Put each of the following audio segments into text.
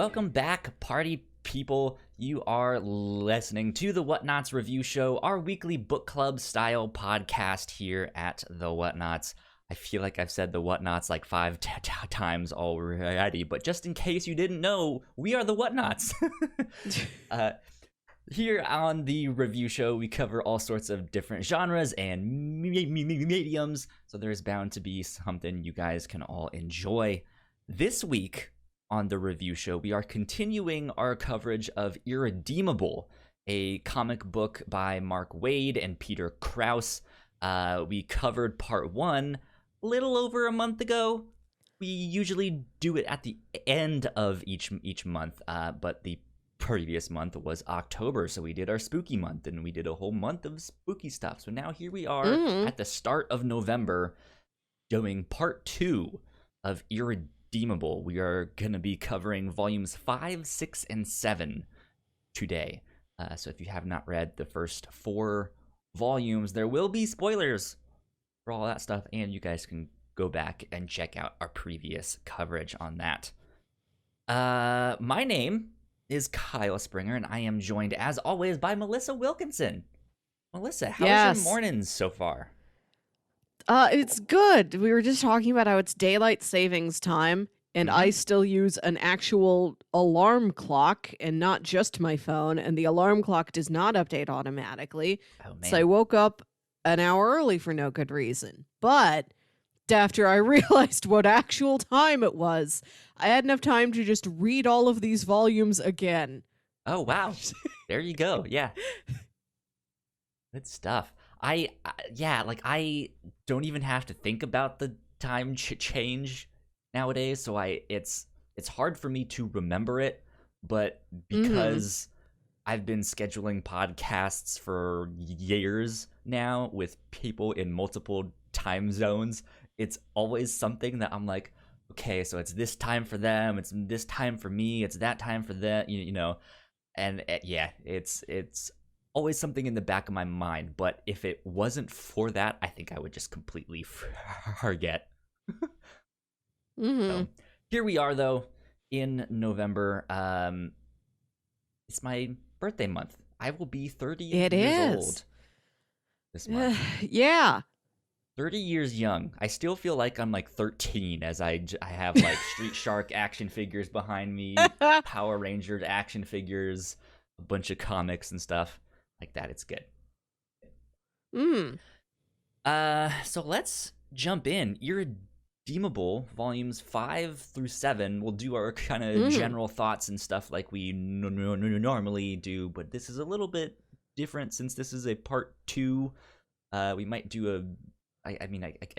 Welcome back, party people. You are listening to the Whatnauts review show, our weekly book club style podcast here at the Whatnauts. I feel like I've said the Whatnauts like five times already, but just in case you didn't know, we are the Whatnauts. Here on the review show, we cover all sorts of different genres and mediums, so there's bound to be something you guys can all enjoy. This week on the review show, we are continuing our coverage of Irredeemable, a comic book by Mark Waid and Peter Krause. We covered part one a little over a month ago. We usually do it at the end of each month, but the previous month was October, so we did our spooky month, and we did a whole month of spooky stuff. So now here we are at the start of November doing part two of Irredeemable. We are going to be covering volumes 5, 6, and 7 today. So if you have not read the first 4 volumes, there will be spoilers for all that stuff, and you guys can go back and check out our previous coverage on that. My name is Kyle Springer, and I am joined, as always, by Melissa Wilkinson. Melissa, how's your mornings so far? It's good. We were just talking about how it's daylight savings time, and I still use an actual alarm clock and not just my phone, and the alarm clock does not update automatically. Oh, man. So I woke up an hour early for no good reason. But after I realized what actual time it was, I had enough time to just read all of these volumes again. Oh, wow. There you go. Yeah. Good stuff. I don't even have to think about the time change nowadays, so it's hard for me to remember it, but because I've been scheduling podcasts for years now with people in multiple time zones, it's always something that I'm like, okay, so it's this time for them, it's this time for me, it's that time for them, you know, and it's always something in the back of my mind. But if it wasn't for that, I think I would just completely forget. So, here we are, though, in November. It's my birthday month. I will be 30 years old this month. Yeah. 30 years young. I still feel like I'm like 13 as I have like Street Shark action figures behind me, Power Rangers action figures, a bunch of comics and stuff like that. It's good. So let's jump in. Irredeemable volumes 5 through 7. We'll do our kind of general thoughts and stuff like we normally do, but this is a little bit different since this is a part 2. We might do I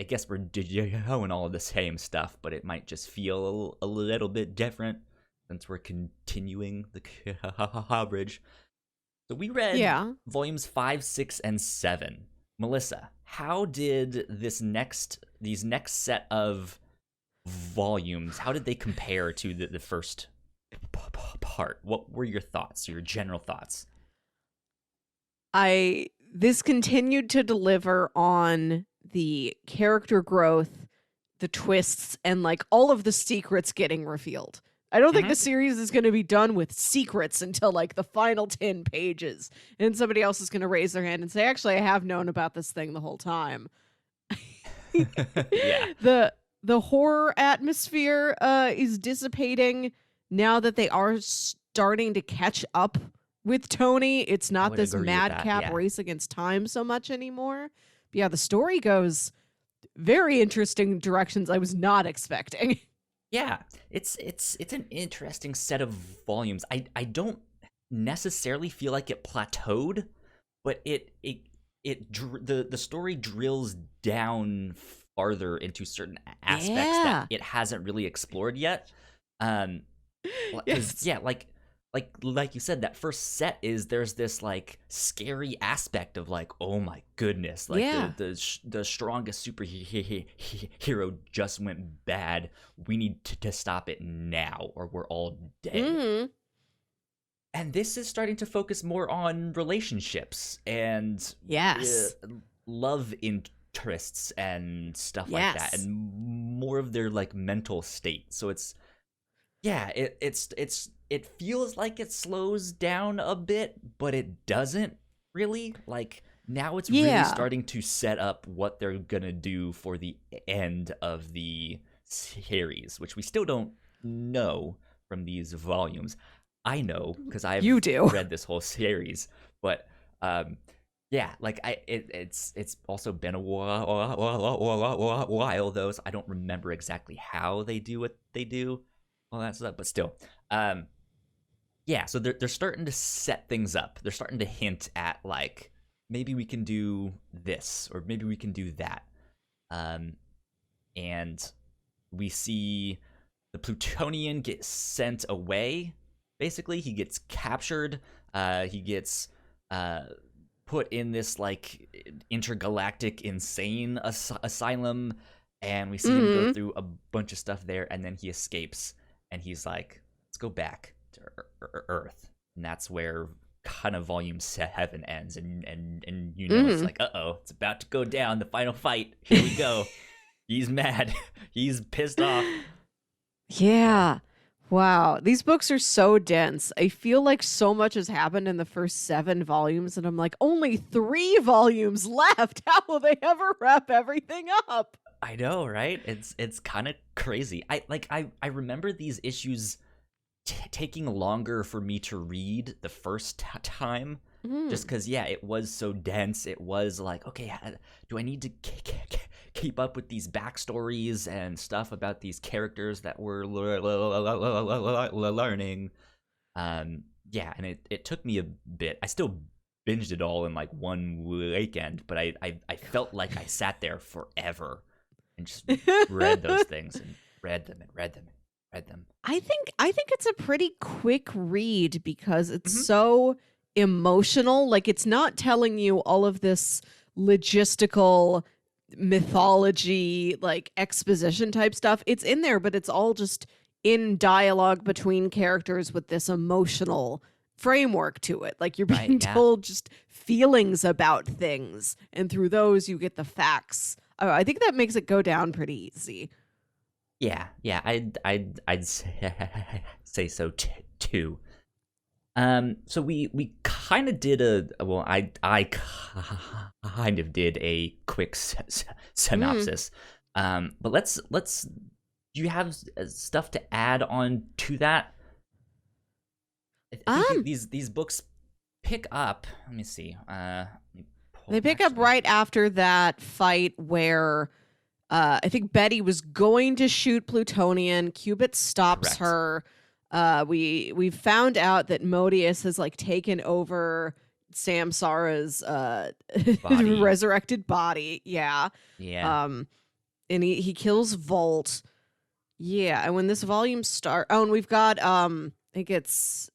guess we're doing all of the same stuff, but it might just feel a little bit different since we're continuing the coverage. So we read volumes 5, 6, and 7. Melissa, how did these next set of volumes, how did they compare to the first part? What were your thoughts, your general thoughts? This continued to deliver on the character growth, the twists, and like all of the secrets getting revealed. I don't think the series is going to be done with secrets until like the final 10 pages. And somebody else is going to raise their hand and say, actually, I have known about this thing the whole time. Yeah. The horror atmosphere is dissipating now that they are starting to catch up with Tony. It's not this madcap race against time so much anymore. But yeah, the story goes very interesting directions I was not expecting. Yeah, it's an interesting set of volumes. I don't necessarily feel like it plateaued, but the story drills down farther into certain aspects that it hasn't really explored yet. Yes. Yeah, like you said, that first set there's this like scary aspect of like, oh my goodness, like the strongest superhero just went bad. We need to stop it now, or we're all dead. And this is starting to focus more on relationships and love interests and stuff like that, and more of their like mental state. So it's yeah, it feels like it slows down a bit, but it doesn't really. Like now it's really Yeah. starting to set up what they're gonna do for the end of the series, which we still don't know from these volumes. I know because You I've do. read this whole series, but yeah, like it's also been a while though, so I don't remember exactly how they do what they do, all that stuff. But still, um, yeah. So they're starting to set things up. They're starting to hint at like maybe we can do this or maybe we can do that. Um, and we see the Plutonian get sent away. Basically, he gets captured. He gets put in this like intergalactic insane asylum, and we see him go Mm-hmm. through a bunch of stuff there, and then he escapes, and he's like, "Let's go back to Earth," and that's where kind of volume 7 ends, and you know it's Mm-hmm. like, it's about to go down, the final fight. Here we go. He's mad. He's pissed off. So Yeah. Wow. These books are so dense. I feel like so much has happened in the first 7 volumes, and I'm like, only 3 volumes left. How will they ever wrap everything up? I know, right? It's kind of crazy. I remember these issues taking longer for me to read the first time, just Mm. because yeah, it was so dense. It was like, okay, do I need to keep up with these backstories and stuff about these characters that we're learning? Yeah, and it took me a bit. I still binged it all in like one weekend, but I felt like I sat there forever and just read those things and read them and read them and read them. I think it's a pretty quick read because it's Hmm. so emotional. Like it's not telling you all of this logistical mythology, like exposition type stuff. It's in there, but it's all just in dialogue between characters with this emotional framework to it. Like you're Right? being Yeah. told just feelings about things, and through those you get the facts. I think that makes it go down pretty easy. Yeah, yeah, I'd say so too. So we kind of did I kind of did a quick Mm. synopsis. But let's. Do you have stuff to add on to that? I think Um, these books pick up. Let me see. Let me They pull pick up actually. right after that fight where I think Betty was going to shoot Plutonian. Qubit stops Correct. her. We found out that Modeus has like taken over Samsara's Body. resurrected body. Yeah. Yeah. Um, and he kills Volt. Yeah, and when this volume start, oh, and we've got I think it's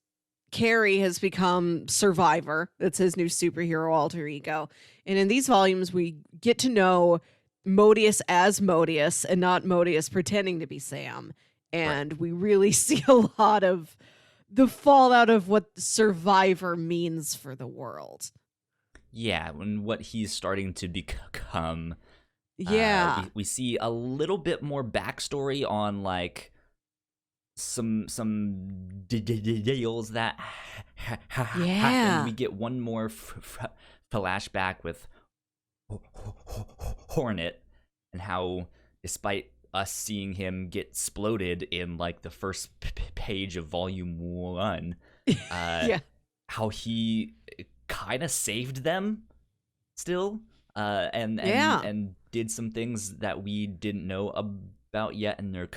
Carrie has become Survivor. That's his new superhero alter ego. And in these volumes, we get to know Modeus as Modeus and not Modeus pretending to be Sam. Right. And we really see a lot of the fallout of what Survivor means for the world. Yeah. When what he's starting to become. Yeah. We see a little bit more backstory on like some deals that happen. Yeah. We get one more flashback with Hornet and how, despite us seeing him get exploded in like the first page of volume 1, uh, Yeah. how he kind of saved them still, and Yeah. did some things that we didn't know about yet, and they're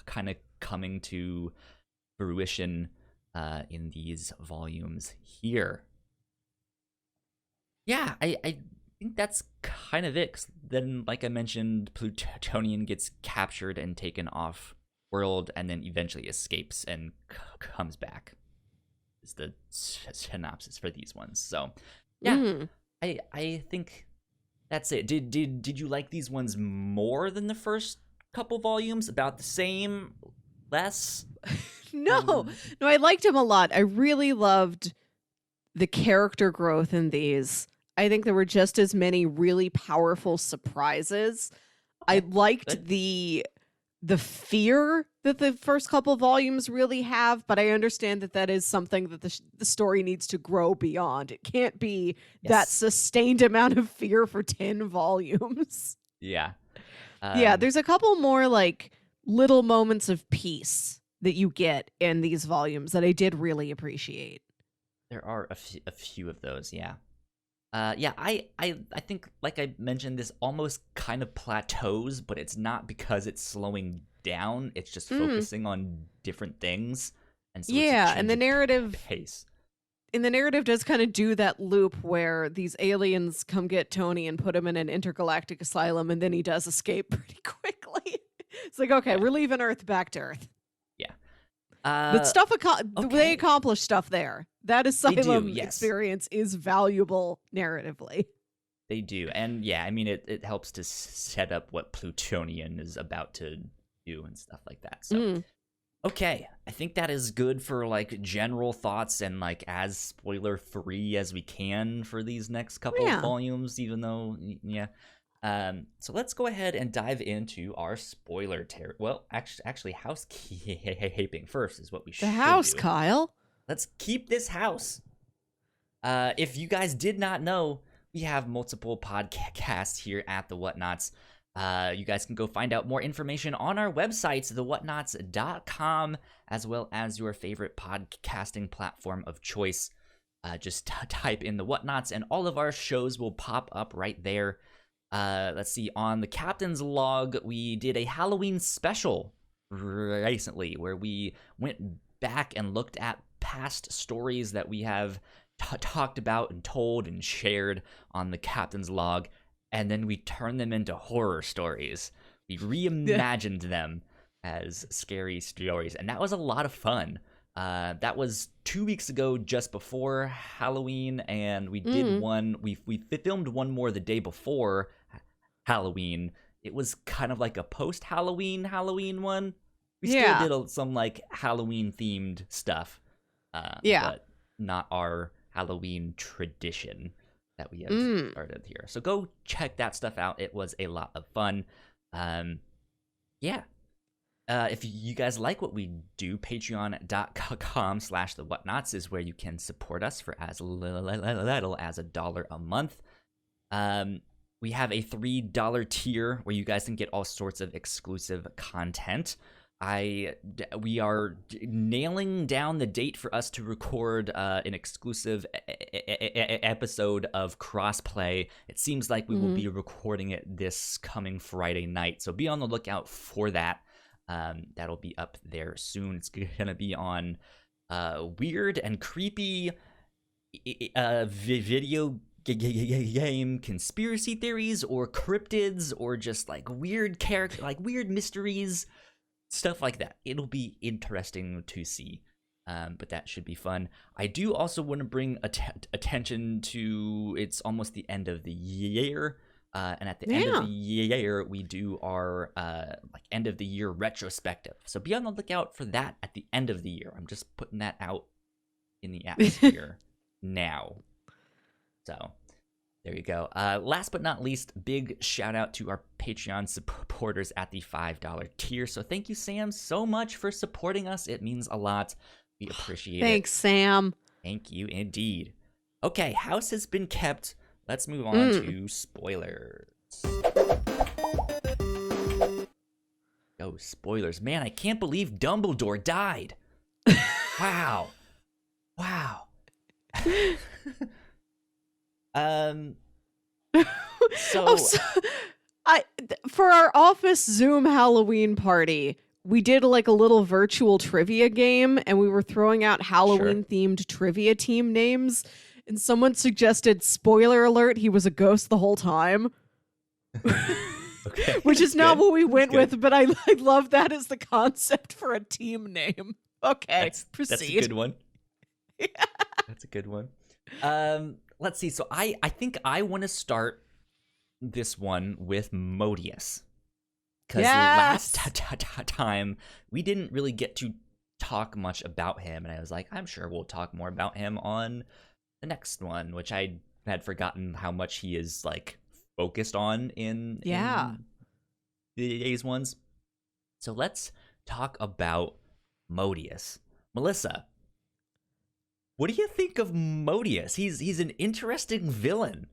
kind of coming to fruition in these volumes here. Yeah, I think that's kind of it. 'Cause then, like I mentioned, Plutonian gets captured and taken off world, and then eventually escapes and comes back. Is the synopsis for these ones. So, yeah, Mm. I think that's it. Did you like these ones more than the first couple volumes? About the same? Less? No, no, I liked him a lot. I really loved the character growth in these. I think there were just as many really powerful surprises. I Okay, liked good. the the fear that the first couple volumes really have, but I understand that that is something that the story needs to grow beyond. It can't be that sustained amount of fear for 10 volumes. Yeah. Yeah, there's a couple more like little moments of peace that you get in these volumes that I did really appreciate. There are a few of those, yeah. Yeah, I think, like I mentioned, this almost kind of plateaus, but it's not because it's slowing down. It's just focusing on different things, and so yeah, it's and the narrative pace. And the narrative does kind of do that loop where these aliens come get Tony and put him in an intergalactic asylum, and then he does escape pretty quickly. It's like, okay, we're leaving Earth back to Earth. Yeah. But stuff they accomplish stuff there. That asylum experience is valuable narratively. They do. And yeah, I mean, it helps to set up what Plutonian is about to do and stuff like that. So, okay, I think that is good for like general thoughts and like as spoiler free as we can for these next couple of volumes, even though, yeah. So let's go ahead and dive into our spoiler territory. Well, actually, housekeeping first is what we should do. The house, Kyle. Let's keep this house. If you guys did not know, we have multiple podcasts here at the Whatnauts. You guys can go find out more information on our websites, thewhatnauts.com, as well as your favorite podcasting platform of choice. Just type in the Whatnauts, and all of our shows will pop up right there. Let's see, on the Captain's Log, we did a Halloween special recently where we went back and looked at past stories that we have talked about and told and shared on the Captain's Log, and then we turned them into horror stories. We reimagined them as scary stories, and that was a lot of fun. That was 2 weeks ago, just before Halloween, and we did one. We filmed one more the day before Halloween. It was kind of like a post-Halloween one. We still did some like Halloween themed stuff. But not our Halloween tradition that we have started here. So go check that stuff out. It was a lot of fun. If you guys like what we do, patreon.com/thewhatnauts is where you can support us for as little as $1 a month. We have a $3 tier where you guys can get all sorts of exclusive content. We are nailing down the date for us to record an exclusive episode of Crossplay. It seems like we will be recording it this coming Friday night, so be on the lookout for that. That'll be up there soon. It's gonna be on weird and creepy video game conspiracy theories or cryptids or just like weird character, like weird mysteries. Stuff like that. It'll be interesting to see, but that should be fun. I do also want to bring attention to it's almost the end of the year, and at the end of the year, we do our like end of the year retrospective. So be on the lookout for that at the end of the year. I'm just putting that out in the atmosphere now. So there you go. Last but not least, big shout out to our Patreon supporters at the $5 tier. So thank you, Sam, so much for supporting us. It means a lot. We appreciate it. Thanks, Sam. Thank you indeed. Okay, house has been kept. Let's move on to spoilers. Oh, spoilers. Man, I can't believe Dumbledore died. Wow. For our office Zoom Halloween party, we did like a little virtual trivia game, and we were throwing out Halloween themed trivia team names, and someone suggested, spoiler alert, he was a ghost the whole time. Which is not what we went with, but I love that as the concept for a team name. Okay, proceed. That's a good one. Yeah. That's a good one. Let's see. So I think I want to start this one with Modeus. Because last time, we didn't really get to talk much about him. And I was like, I'm sure we'll talk more about him on the next one, which I had forgotten how much he is, like, focused on in today's ones. So let's talk about Modeus. Melissa, what do you think of Modeus? He's an interesting villain.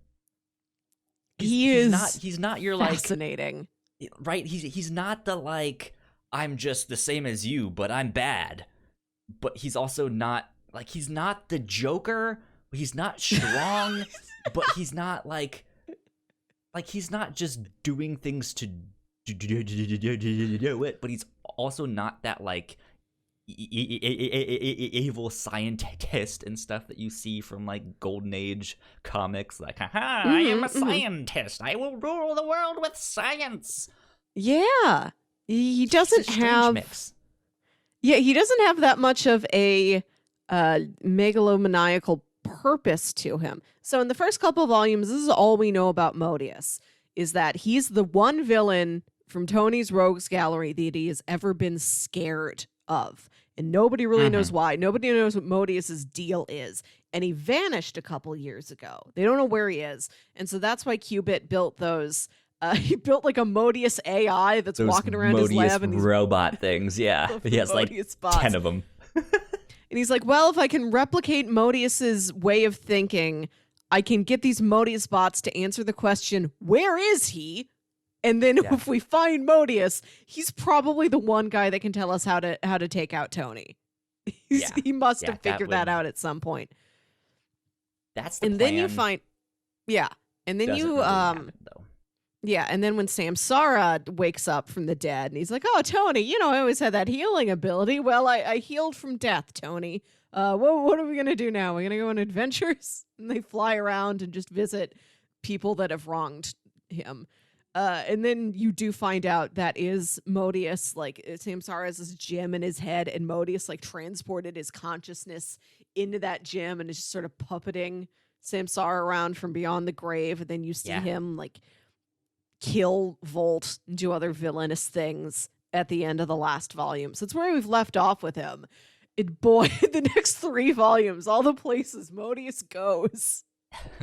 He's not your fascinating. Right? He's not the I'm just the same as you, but I'm bad. But he's also not he's not the Joker. He's not strong, but he's not he's not just doing things to do it, but he's also not that evil scientist and stuff that you see from Golden Age comics. Haha, I am a scientist. I will rule the world with science. Yeah, he doesn't have. Mix. Yeah, he doesn't have that much of a megalomaniacal purpose to him. So in the first couple of volumes, this is all we know about Modeus, is that he's the one villain from Tony's Rogues Gallery that he has ever been scared of. And nobody really knows why. Nobody knows what Modeus's deal is. And he vanished a couple years ago. They don't know where he is. And so that's why Qubit built those. He built a Modeus AI that's walking around Modeus his lab. And these robot things, yeah. He has bots. 10 of them. And he's like, well, if I can replicate Modeus's way of thinking, I can get these Modeus bots to answer the question, where is he? And then if we find Modeus, he's probably the one guy that can tell us how to take out Tony. He must have figured that out at some point. That's the plan. Then you find, and then you, happen, and then when Samsara wakes up from the dead, and he's like, oh, Tony, I always had that healing ability. Well, I healed from death, Tony. What are we going to do now? We're going to go on adventures? And they fly around and just visit people that have wronged him. And then you do find out that is Modeus. Samsara has this gem in his head, and Modeus transported his consciousness into that gem and is just sort of puppeting Samsara around from beyond the grave. And then you see him kill Volt and do other villainous things at the end of the last volume. So it's where we've left off with him. And boy, the next 3 volumes, all the places Modeus goes.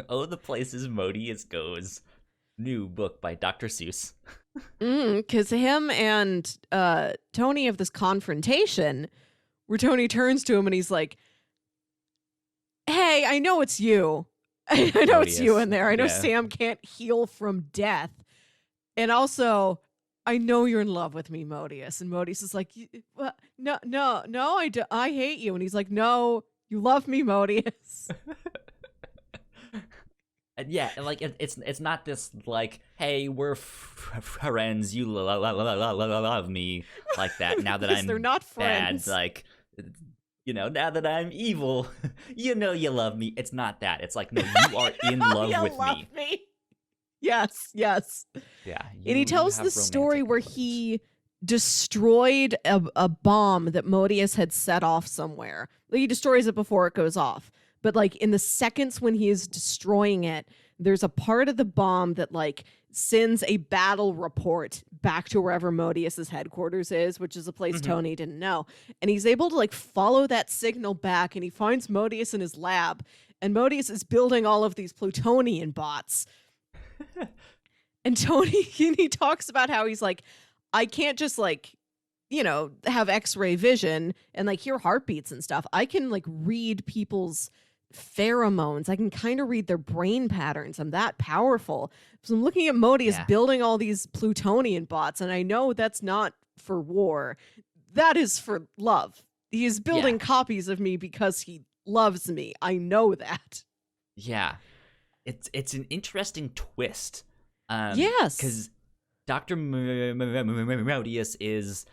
Oh, the places Modeus goes. New book by Dr. Seuss. Because him and Tony have this confrontation where Tony turns to him and he's like, hey, I know it's you. I know Modeus. It's you in there. I know Sam can't heal from death. And also, I know you're in love with me, Modeus. And Modeus is like, no, I hate you. And he's like, no, you love me, Modeus. And it's not this hey, we're friends, you love me like that. Now that I'm they're not friends. Bad, now that I'm evil, you love me. It's not that. It's no, you are in love with me. Yes. Yeah. And he tells the story where he destroyed a bomb that Modeus had set off somewhere. He destroys it before it goes off. But in the seconds when he is destroying it, there's a part of the bomb that sends a battle report back to wherever Modeus's headquarters is, which is a place Tony didn't know. And he's able to follow that signal back, and he finds Modeus in his lab, and Modeus is building all of these Plutonian bots. And Tony, he talks about how he's I can't just have X-ray vision and hear heartbeats and stuff. I can read people's pheromones. I can kind of read their brain patterns. I'm that powerful. So I'm looking at Modeus building all these Plutonian bots, and I know that's not for war. That is for love. He is building copies of me because he loves me. I know that. Yeah. It's an interesting twist. Yes. Because Dr. Modeus is,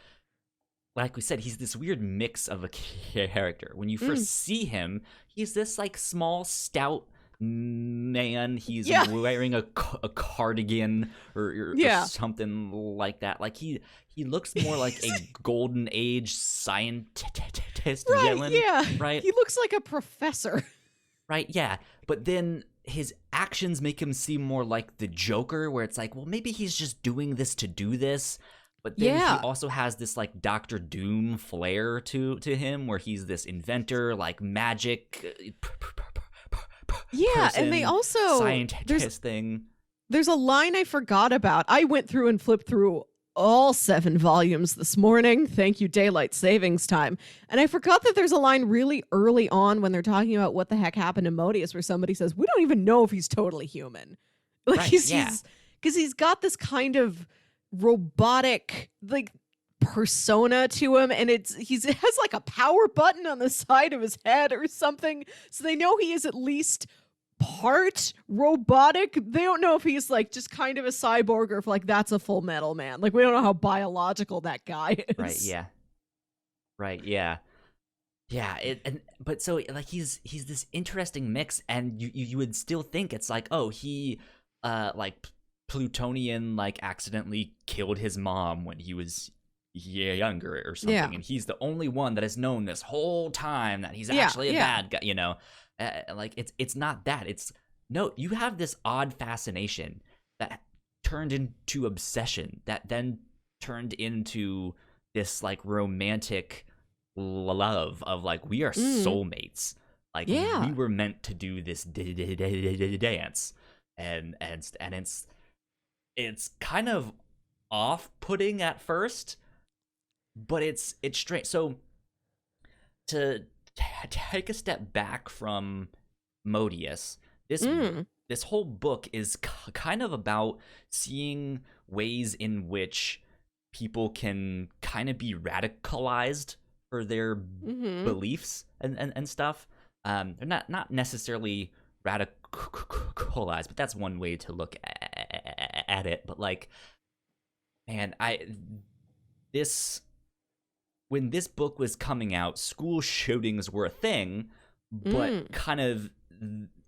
like we said, he's this weird mix of a character. When you first see him, he's this small, stout man. He's wearing a cardigan or something like that. He looks more like a golden age scientist villain. Yeah. Right? He looks like a professor. Right, yeah. But then his actions make him seem more like the Joker, where it's well, maybe he's just doing this to do this. But then he also has this Dr. Doom flair to him, where he's this inventor, magic person, and they also scientist thing. There's a line I forgot about. I went through and flipped through all 7 volumes this morning. Thank you, Daylight Savings Time. And I forgot that there's a line really early on when they're talking about what the heck happened to Modeus where somebody says, we don't even know if he's totally human. Like Right, because he's got this kind of robotic like persona to him, and it has like a power button on the side of his head or something. So they know he is at least part robotic. They don't know if he's like just kind of a cyborg or if like that's a Full Metal Man. Like we don't know how biological that guy is. Right, yeah. But so like he's this interesting mix, and you would still think it's like, oh, he like Plutonian like accidentally killed his mom when he was younger or something, and he's the only one that has known this whole time that he's actually a bad guy, you know. Like it's not that. It's no, you have this odd fascination that turned into obsession, that then turned into this like romantic love of like, we are soulmates. Like we were meant to do this dance, and it's kind of off-putting at first, but it's straight. So to take a step back from Modeus, this whole book is kind of about seeing ways in which people can kind of be radicalized for their beliefs and stuff. They're not necessarily radicalized, but that's one way to look at it. But like, man, when this book was coming out, school shootings were a thing, but kind of,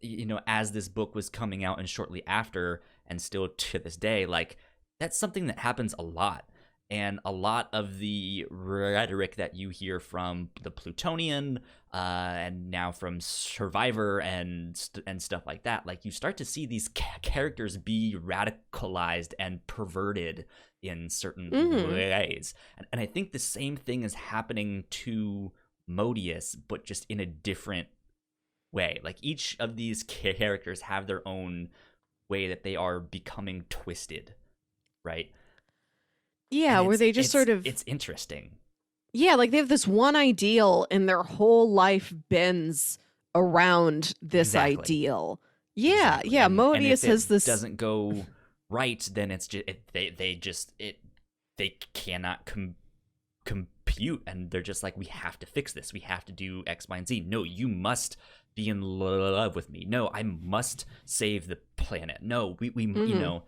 you know, as this book was coming out and shortly after, and still to this day, like, that's something that happens a lot. And a lot of the rhetoric that you hear from the Plutonian, and now from Survivor and stuff like that, like, you start to see these characters be radicalized and perverted in certain ways. And I think the same thing is happening to Modeus, but just in a different way. Like, each of these characters have their own way that they are becoming twisted, right? Yeah, where they just sort of... It's interesting. Yeah, like they have this one ideal and their whole life bends around this ideal. Yeah, Exactly. yeah, And Modeus if has this... doesn't go right, then it's just they cannot compute, and they're just like, we have to fix this. We have to do X, Y, and Z. No, you must be in love with me. No, I must save the planet. No, we you know.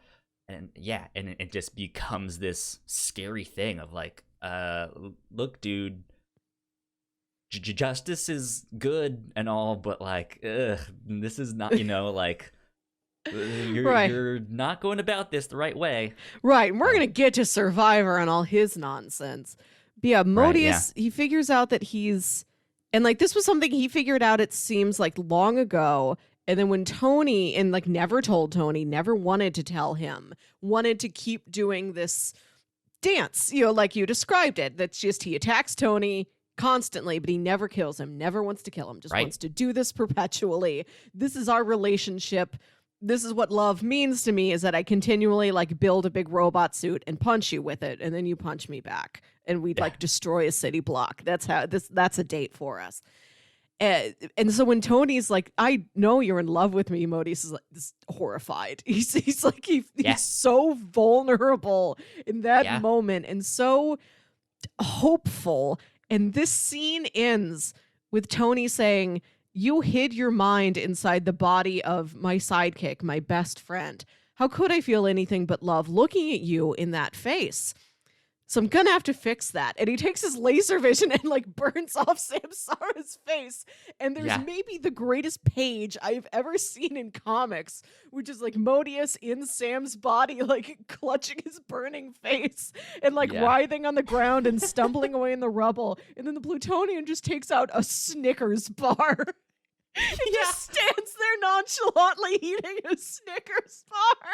And yeah, and it just becomes this scary thing of like, look, dude, justice is good and all, but like, this is not, you know, like, you're not going about this the right way. Right, and we're going to get to Survivor and all his nonsense. But yeah, Modeus, he figures out that he's... And like, this was something he figured out, it seems like, long ago. And then when Tony, and like never told Tony, never wanted to tell him, wanted to keep doing this dance, you know, like you described it. That's just, he attacks Tony constantly, but he never kills him, never wants to kill him, just wants to do this perpetually. This is our relationship. This is what love means to me, is that I continually like build a big robot suit and punch you with it, and then you punch me back, and we'd like destroy a city block. That's how that's a date for us. And so when Tony's like, I know you're in love with me, Modeus is like, this horrified. He's like, he's so vulnerable in that moment and so hopeful. And this scene ends with Tony saying, you hid your mind inside the body of my sidekick, my best friend. How could I feel anything but love looking at you in that face? So I'm gonna have to fix that. And he takes his laser vision and like burns off Samsara's face. And there's maybe the greatest page I've ever seen in comics, which is like Modeus in Sam's body, like clutching his burning face and like writhing on the ground and stumbling away in the rubble. And then the Plutonian just takes out a Snickers bar. He just stands there nonchalantly eating a Snickers bar.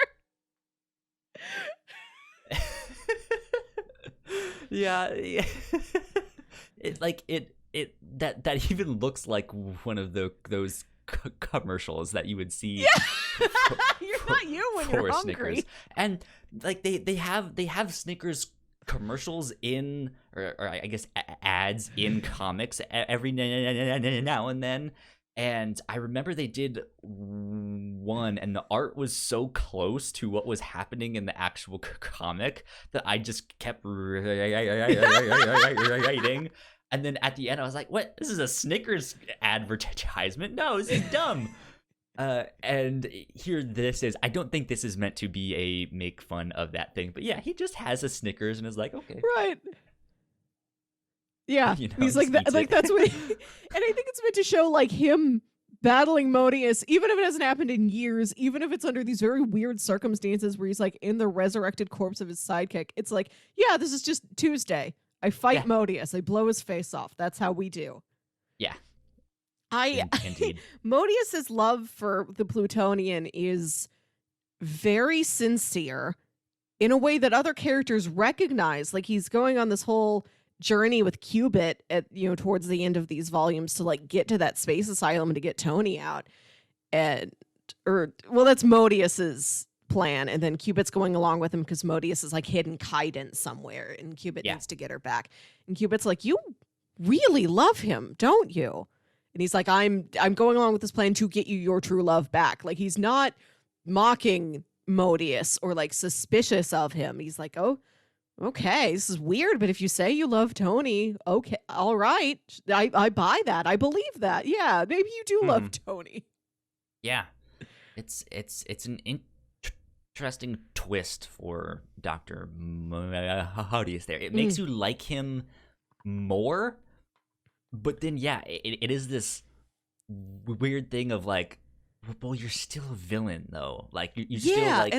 That even looks like one of those commercials that you would see. You're not you when you're hungry. Snickers. And like they have Snickers commercials in, or I guess ads in comics every now and then. And I remember they did one, and the art was so close to what was happening in the actual comic that I just kept writing. And then at the end, I was like, what? This is a Snickers advertisement? No, this is dumb. And here this is. I don't think this is meant to be a make fun of that thing. But yeah, he just has a Snickers and is like, okay. Right. Yeah, You know, he's like that. Like that's what. And I think it's meant to show like him battling Modeus, even if it hasn't happened in years, even if it's under these very weird circumstances where he's like in the resurrected corpse of his sidekick. It's like, yeah, this is just Tuesday. I fight Modeus. I blow his face off. That's how we do. Yeah. Indeed. Modeus's love for the Plutonian is very sincere in a way that other characters recognize. Like he's going on this whole journey with Qubit at towards the end of these volumes to like get to that space asylum to get Tony out, that's Modeus's plan, and then Qubit's going along with him because Modeus is like hidden Kaiden somewhere, and Qubit needs to get her back. And Qubit's like, you really love him, don't you? And he's like, I'm going along with this plan to get you your true love back. Like he's not mocking Modeus or like suspicious of him. He's like, oh, okay, this is weird, but if you say you love Tony, okay, all right, I buy that. I believe that. Yeah, maybe you do love Tony. Yeah, it's an interesting twist for Dr. Modeus there. It makes you like him more, but then it is this weird thing of like, well, you're still a villain though. Like you still like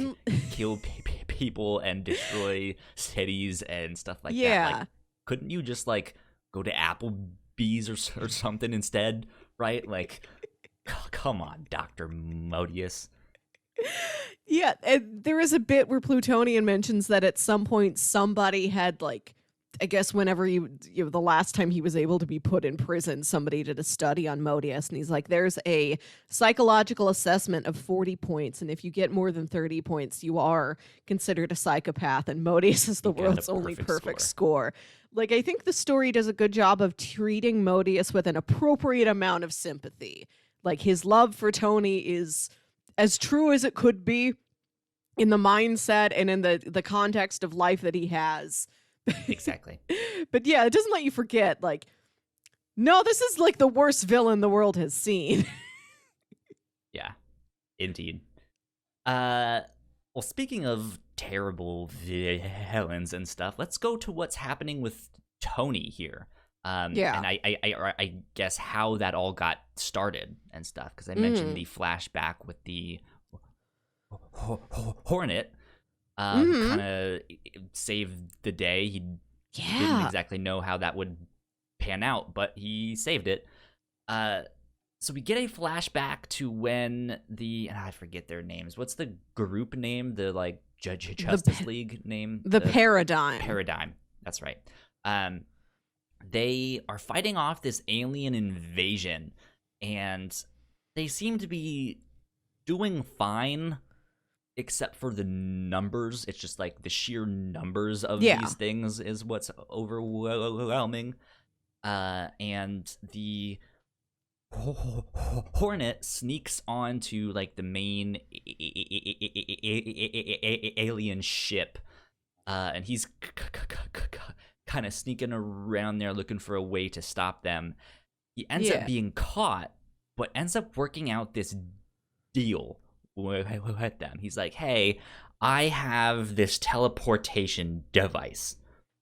kill people and destroy cities and stuff like that. Like, couldn't you just like go to Applebee's or something instead, right? Like, come on, Dr. Modeus. Yeah, and there is a bit where Plutonian mentions that at some point somebody had like, I guess whenever the last time he was able to be put in prison, somebody did a study on Modeus, and he's like, there's a psychological assessment of 40 points, and if you get more than 30 points, you are considered a psychopath, and Modeus is the world's only perfect score. Like, I think the story does a good job of treating Modeus with an appropriate amount of sympathy. Like, his love for Tony is as true as it could be in the mindset and in the context of life that he has. Exactly. But yeah, it doesn't let you forget, like, no, this is like the worst villain the world has seen. Yeah, indeed. Well, speaking of terrible villains and stuff, let's go to what's happening with Tony here. And I guess how that all got started and stuff, because I mentioned the flashback with the Hornet. Kind of saved the day. He didn't exactly know how that would pan out, but he saved it. So we get a flashback to when I forget their names. What's the group name? The like Justice League name? The Paradigm. Paradigm. That's right. They are fighting off this alien invasion, and they seem to be doing fine. Except for the numbers. It's just like the sheer numbers of these things is what's overwhelming. And the Hornet sneaks onto like the main alien ship. And he's kind of sneaking around there looking for a way to stop them. He ends up being caught, but ends up working out this deal with them. He's like, hey, I have this teleportation device.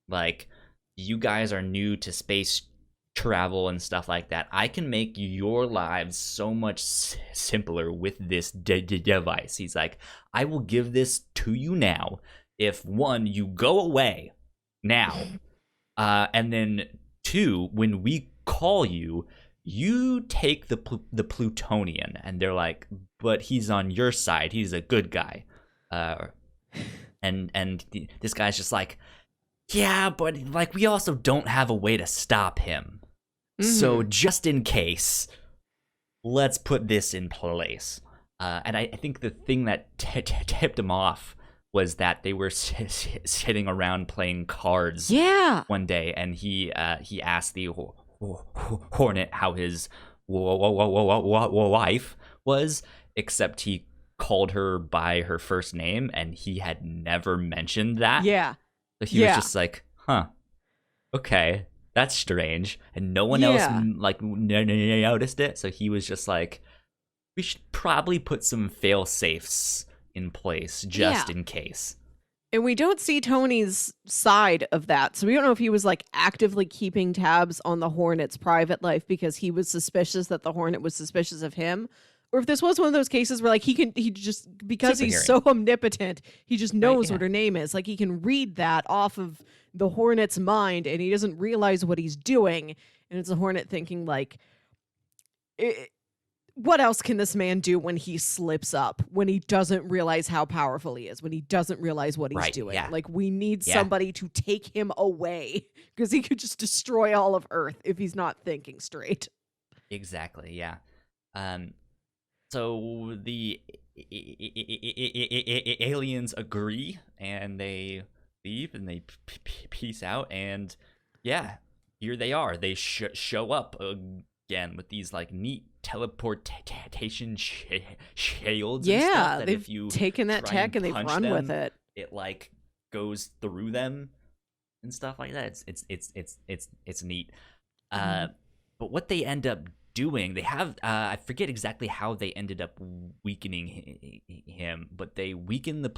Like, you guys are new to space travel and stuff like that. I can make your lives so much simpler with this device. He's like, I will give this to you now if, one, you go away now, and then two, when we call you, you take the Plutonian. And they're like, but he's on your side. He's a good guy. And this guy's just like, yeah, but like we also don't have a way to stop him. So just in case, let's put this in place. And I think the thing that tipped him off was that they were sitting around playing cards Yeah. one day, and he asked the Hornet how his wife was, except he called her by her first name, and he had never mentioned that. Yeah. So he was just like, huh, okay, that's strange. And no one else like noticed it. So he was just like, we should probably put some fail safes in place just in case. And we don't see Tony's side of that. So we don't know if he was like actively keeping tabs on the Hornet's private life because he was suspicious that the Hornet was suspicious of him. Or if this was one of those cases where like he just, because he's so omnipotent, he just knows what her name is. Like he can read that off of the Hornet's mind and he doesn't realize what he's doing. And it's a Hornet thinking like, what else can this man do when he slips up, when he doesn't realize how powerful he is, when he doesn't realize what he's doing? Yeah. Like, we need somebody to take him away because he could just destroy all of Earth if he's not thinking straight. Exactly, yeah. So the aliens agree, and they leave, and they peace out, and yeah, here they are. They show up again with these like neat teleportation shields and stuff that they've if you taken that tech and they've run them, with it. It like goes through them and stuff like that. It's neat. But what they end up doing, they have I forget exactly how they ended up weakening him, but they weaken the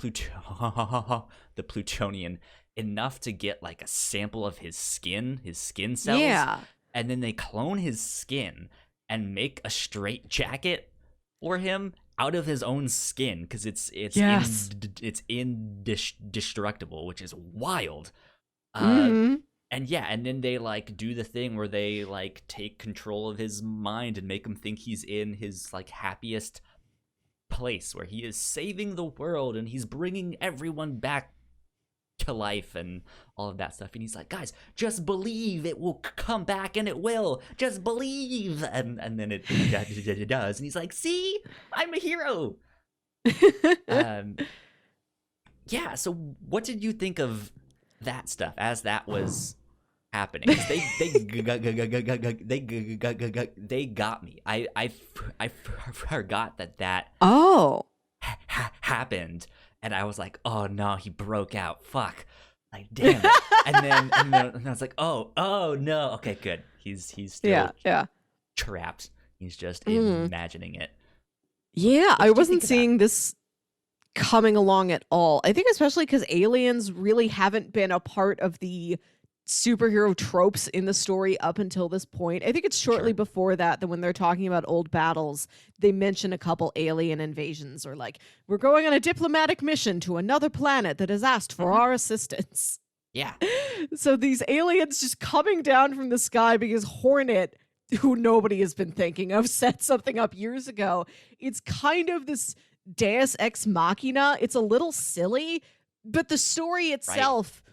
Plutonian enough to get like a sample of his skin cells. And then they clone his skin and make a straight jacket for him out of his own skin because it's indestructible, which is wild. And then they like do the thing where they like take control of his mind and make him think he's in his like happiest place where he is saving the world and he's bringing everyone back to life and all of that stuff. And he's like, guys, just believe it will come back, and it will. Just believe. And then it does. And he's like, see, I'm a hero. Yeah, so what did you think of that stuff as that was happening? 'Cause they got me. I forgot that happened, and I was like, oh no, he broke out. Fuck, like damn it. and then I was like, oh no. Okay, good. He's still trapped. He's just imagining it. Yeah, I wasn't seeing this coming along at all. I think especially because aliens really haven't been a part of the superhero tropes in the story up until this point. I think it's shortly before that when they're talking about old battles, they mention a couple alien invasions or like, we're going on a diplomatic mission to another planet that has asked for our assistance. Yeah. So these aliens just coming down from the sky because Hornet, who nobody has been thinking of, set something up years ago. It's kind of this Deus Ex Machina. It's a little silly, but the story itself,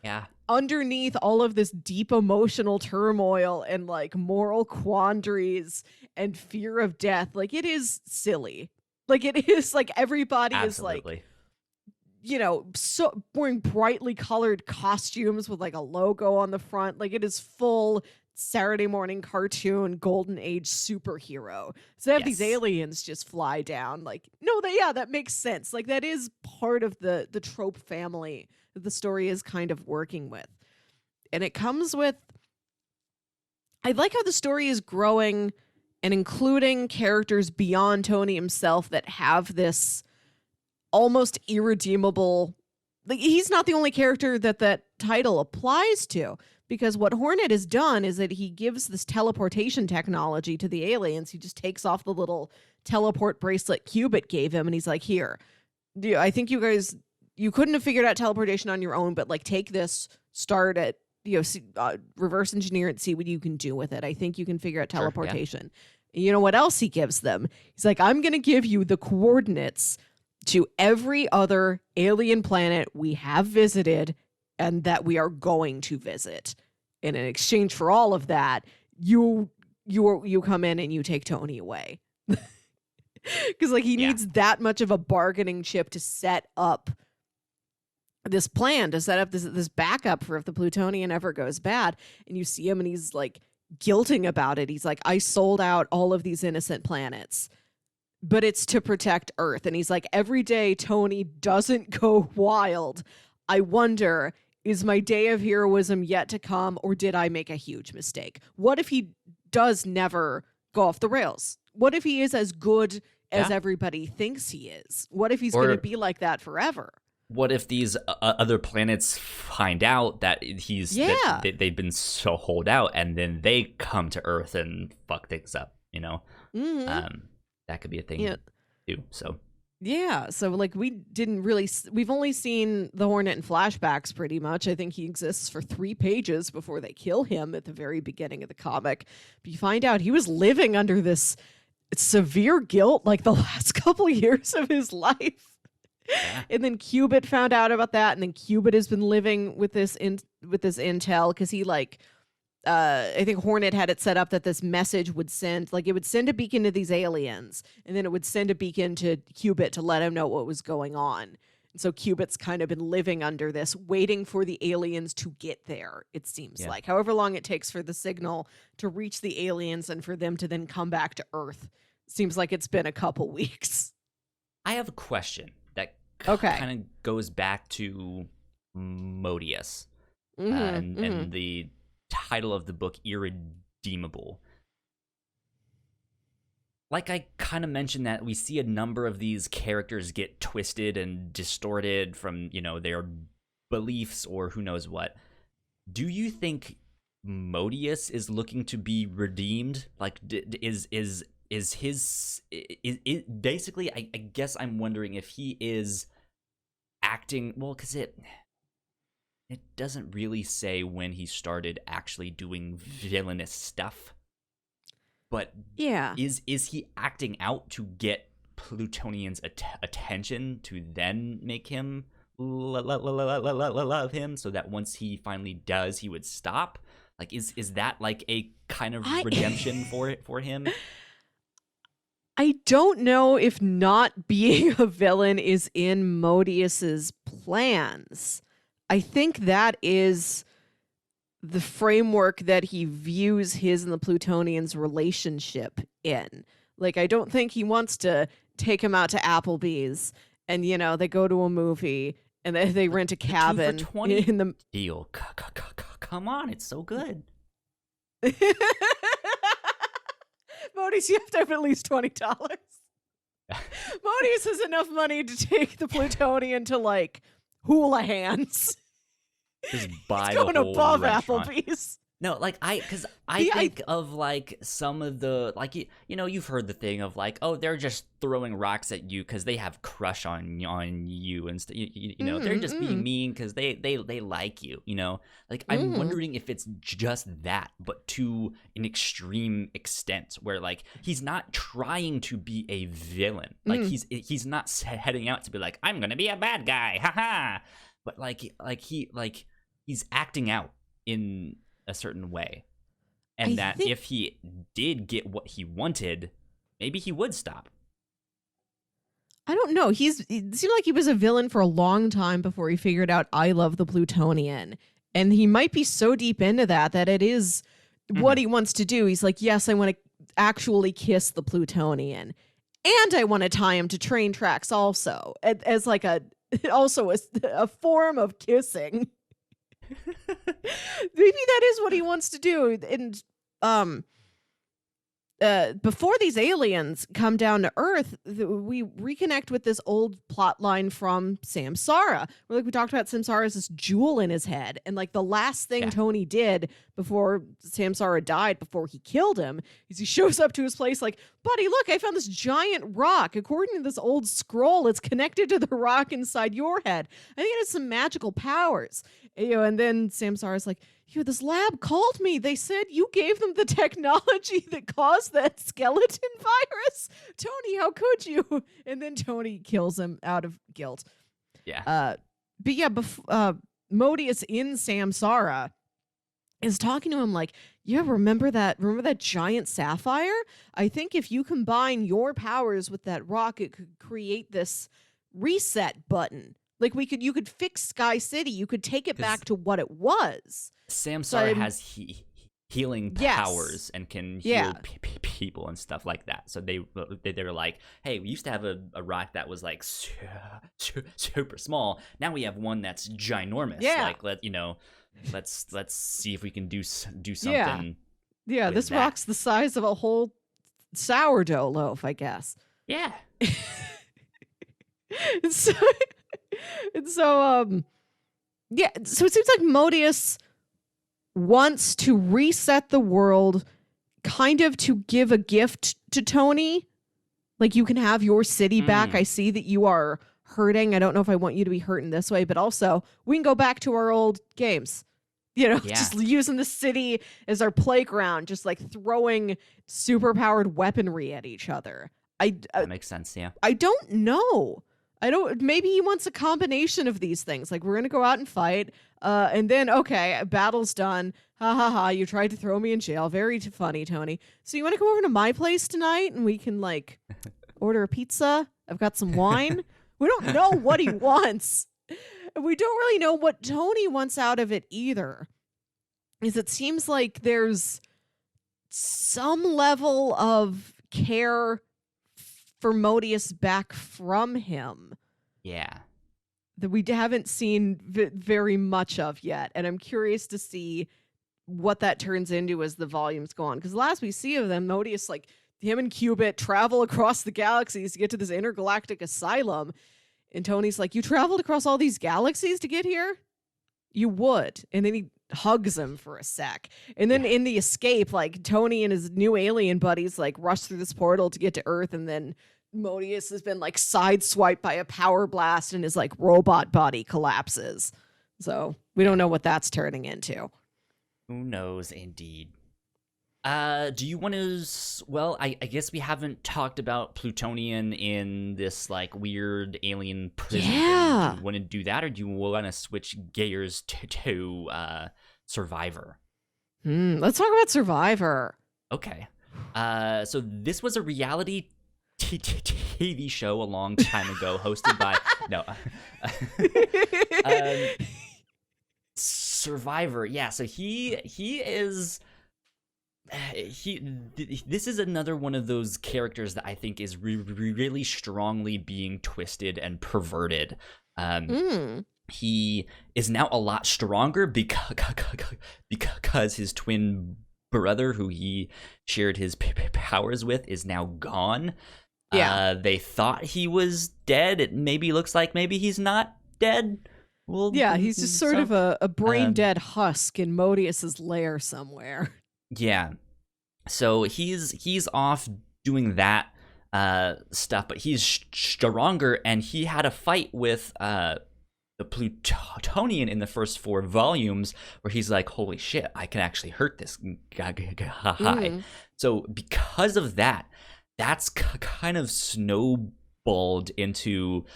underneath all of this deep emotional turmoil and like moral quandaries and fear of death, like it is silly. Like it is like everybody is like, you know, so wearing brightly colored costumes with like a logo on the front. Like it is full Saturday morning cartoon golden age superhero. So they have these aliens just fly down. Like, no, that makes sense. Like that is part of the trope family that the story is kind of working with. And it comes with, I like how the story is growing and including characters beyond Tony himself that have this almost irredeemable, like he's not the only character that title applies to. Because what Hornet has done is that he gives this teleportation technology to the aliens. He just takes off the little teleport bracelet Qubit gave him, and he's like, here, I think you guys, you couldn't have figured out teleportation on your own, but like take this, start at, reverse engineer it, see what you can do with it. I think you can figure out teleportation. You know what else he gives them? He's like, I'm going to give you the coordinates to every other alien planet we have visited and that we are going to visit. And in exchange for all of that, you come in and you take Tony away. Because like he needs that much of a bargaining chip to set up this plan to set up this backup for if the Plutonian ever goes bad. And you see him and he's like guilting about it. He's like, I sold out all of these innocent planets, but it's to protect Earth. And he's like, every day Tony doesn't go wild. I wonder, is my day of heroism yet to come, or did I make a huge mistake? What if he does never go off the rails? What if he is as good as everybody thinks he is? What if he's going to be like that forever? What if these other planets find out that that they've been so holed out, and then they come to Earth and fuck things up? You know, that could be a thing too. So so like we've only seen the Hornet in flashbacks pretty much. I think he exists for 3 pages before they kill him at the very beginning of the comic. But you find out he was living under this severe guilt like the last couple years of his life. Yeah. And then Qubit found out about that, and then Qubit has been living with this intel because he I think Hornet had it set up that this message would send a beacon to these aliens, and then it would send a beacon to Qubit to let him know what was going on. And so Qubit's kind of been living under this, waiting for the aliens to get there, it seems like. However long it takes for the signal to reach the aliens and for them to then come back to Earth. Seems like it's been a couple weeks. I have a question that kind of goes back to Modeus and the title of the book, Irredeemable. Like I kind of mentioned that we see a number of these characters get twisted and distorted from, their beliefs or who knows what. Do you think Modeus is looking to be redeemed? Like, is his basically? I guess I'm wondering if he is acting well, because it doesn't really say when he started actually doing villainous stuff. But is he acting out to get Plutonian's attention to then make him love him, so that once he finally does, he would stop? Like, is that like a kind of redemption for him? I don't know if not being a villain is in Modeus's plans. I think that is the framework that he views his and the Plutonian's relationship in. Like, I don't think he wants to take him out to Applebee's and, they go to a movie and they rent a cabin. 2 for $20 in the deal. Come on, it's so good. Modeus, you have to have at least $20. Modeus has enough money to take the Plutonian to, hula hands. Just buy He's going the whole above restaurant. Applebee's. No, because I think of some of the you've heard the thing of they're just throwing rocks at you because they have crush on you and they're just being mean because they like you. I'm wondering if it's just that, but to an extreme extent where he's not trying to be a villain. He's not heading out to be like, I'm gonna be a bad guy, haha. But he's acting out in a certain way, and if he did get what he wanted, maybe he would stop. I don't know. It seemed like he was a villain for a long time before he figured out I love the Plutonian, and he might be so deep into that it is what he wants to do. He's like, yes, I want to actually kiss the Plutonian, and I want to tie him to train tracks also, as a form of kissing. Maybe that is what he wants to do. And before these aliens come down to Earth, we reconnect with this old plot line from Samsara. We talked about Samsara's this jewel in his head, and the last thing Tony did before Samsara died, before he killed him, is he shows up to his place like, buddy, look, I found this giant rock. According to this old scroll, it's connected to the rock inside your head. I think it has some magical powers. And then Samsara's like, this lab called me. They said you gave them the technology that caused that skeleton virus. Tony, how could you? And then Tony kills him out of guilt. Yeah. Modeus in Samsara is talking to him like, remember that giant sapphire? I think if you combine your powers with that rock, it could create this reset button Like you could fix Sky City. You could take it back to what it was. Samsara has healing powers Yes. and can heal people and stuff like that. So they're like, hey, we used to have a rock that was like super small. Now we have one that's ginormous. Yeah. Like let's see if we can do something. Yeah, this that. rock's the size of a whole sourdough loaf, I guess. Yeah. so yeah, so it seems like Modeus wants to reset the world, kind of to give a gift to Tony. Like, you can have your city back. I see that you are hurting. I don't know if I want you to be hurting this way, but also we can go back to our old games. Just using the city as our playground, just like throwing super-powered weaponry at each other. That makes sense, yeah. I don't know. Maybe he wants a combination of these things. Like, we're going to go out and fight, and then, okay, battle's done. Ha ha ha, you tried to throw me in jail. Very funny, Tony. So you want to come over to my place tonight and we can, like, order a pizza? I've got some wine. We don't know what he wants. We don't really know what Tony wants out of it either. Because it seems like there's some level of care for Modeus back from him. Yeah. That we haven't seen very much of yet. And I'm curious to see what that turns into as the volumes go on. Because last we see of them, Modeus, like, him and Qubit travel across the galaxies to get to this intergalactic asylum. And Tony's like, you traveled across all these galaxies to get here? You would. And then he hugs him for a sec. And then in the escape, like, Tony and his new alien buddies, like, rush through this portal to get to Earth. And then Modeus has been, like, sideswiped by a power blast and his, like, robot body collapses. So we don't know what that's turning into. Who knows, indeed. Do you want to... Well, I guess we haven't talked about Plutonian in this, like, weird alien prison. Yeah. Do you want to do that, or do you want to switch gears to Survivor? Let's talk about Survivor. Okay. So this was a reality TV show a long time ago, hosted by... No. Survivor, yeah. So he is... This is another one of those characters that I think is really strongly being twisted and perverted. He is now a lot stronger because his twin brother, who he shared his powers with, is now gone. Yeah. They thought he was dead. It maybe looks like maybe he's not dead. Well, yeah, he's just sort of a brain dead husk in Modeus's lair somewhere. Yeah, so he's off doing that stuff, but he's stronger, and he had a fight with the Plutonian in the first 4 volumes, where he's like, holy shit, I can actually hurt this guy. So because of that, that's kind of snowballed into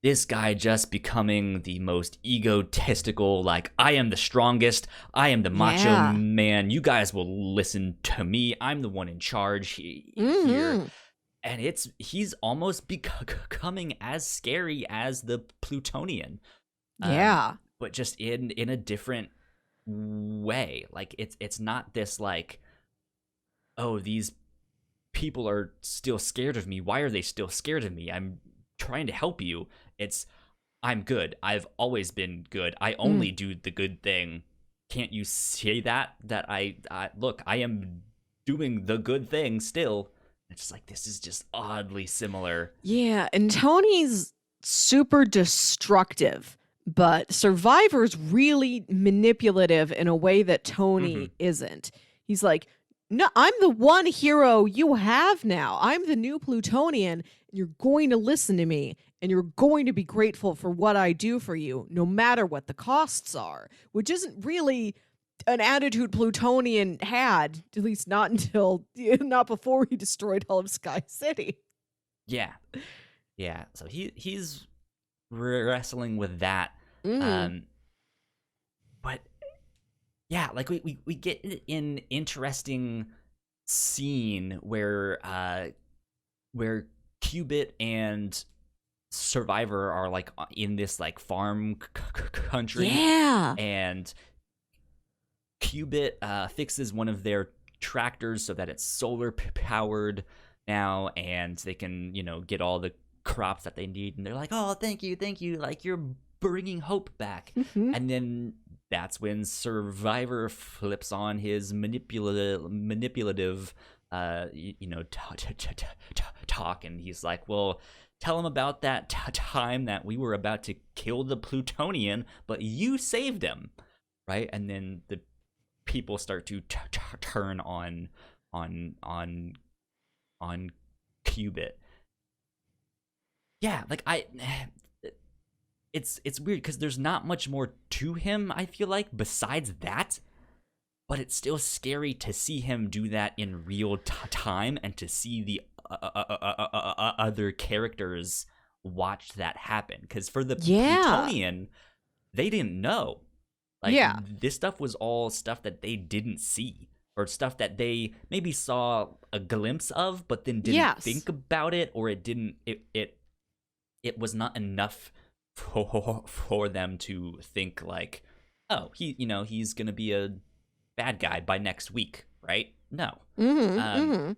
this guy just becoming the most egotistical, like, I am the strongest, I am the macho man, you guys will listen to me, I'm the one in charge here. And he's almost becoming as scary as the Plutonian. But just in a different way. Like, it's not this, like, oh, these people are still scared of me, why are they still scared of me? I'm trying to help you. It's, I'm good. I've always been good. I only do the good thing. Can't you say that I look, I am doing the good thing still. It's just like, this is just oddly similar. Yeah, and Tony's super destructive, but Survivor's really manipulative in a way that Tony isn't. He's like, no, I'm the one hero you have now. I'm the new Plutonian, and you're going to listen to me, and you're going to be grateful for what I do for you, no matter what the costs are, which isn't really an attitude Plutonian had, at least not before he destroyed all of Sky City. Yeah. So he's wrestling with that. But yeah, like we get an interesting scene where Qubit and Survivor are like in this like farm country. Yeah. And Qubit fixes one of their tractors so that it's solar powered now, and they can, get all the crops that they need. And they're like, oh, thank you, like you're bringing hope back. And then that's when Survivor flips on his manipulative talk, and he's like, well, tell him about that time that we were about to kill the Plutonian, but you saved him, right? And then the people start to turn on Qubit. Yeah, like it's weird because there's not much more to him, I feel like, besides that. But it's still scary to see him do that in real time, and to see the other characters watch that happen. Because for the Plutonian, they didn't know. Like, this stuff was all stuff that they didn't see, or stuff that they maybe saw a glimpse of, but then didn't think about it, or it was not enough for them to think like, oh, he's gonna be a bad guy by next week, right? No. Because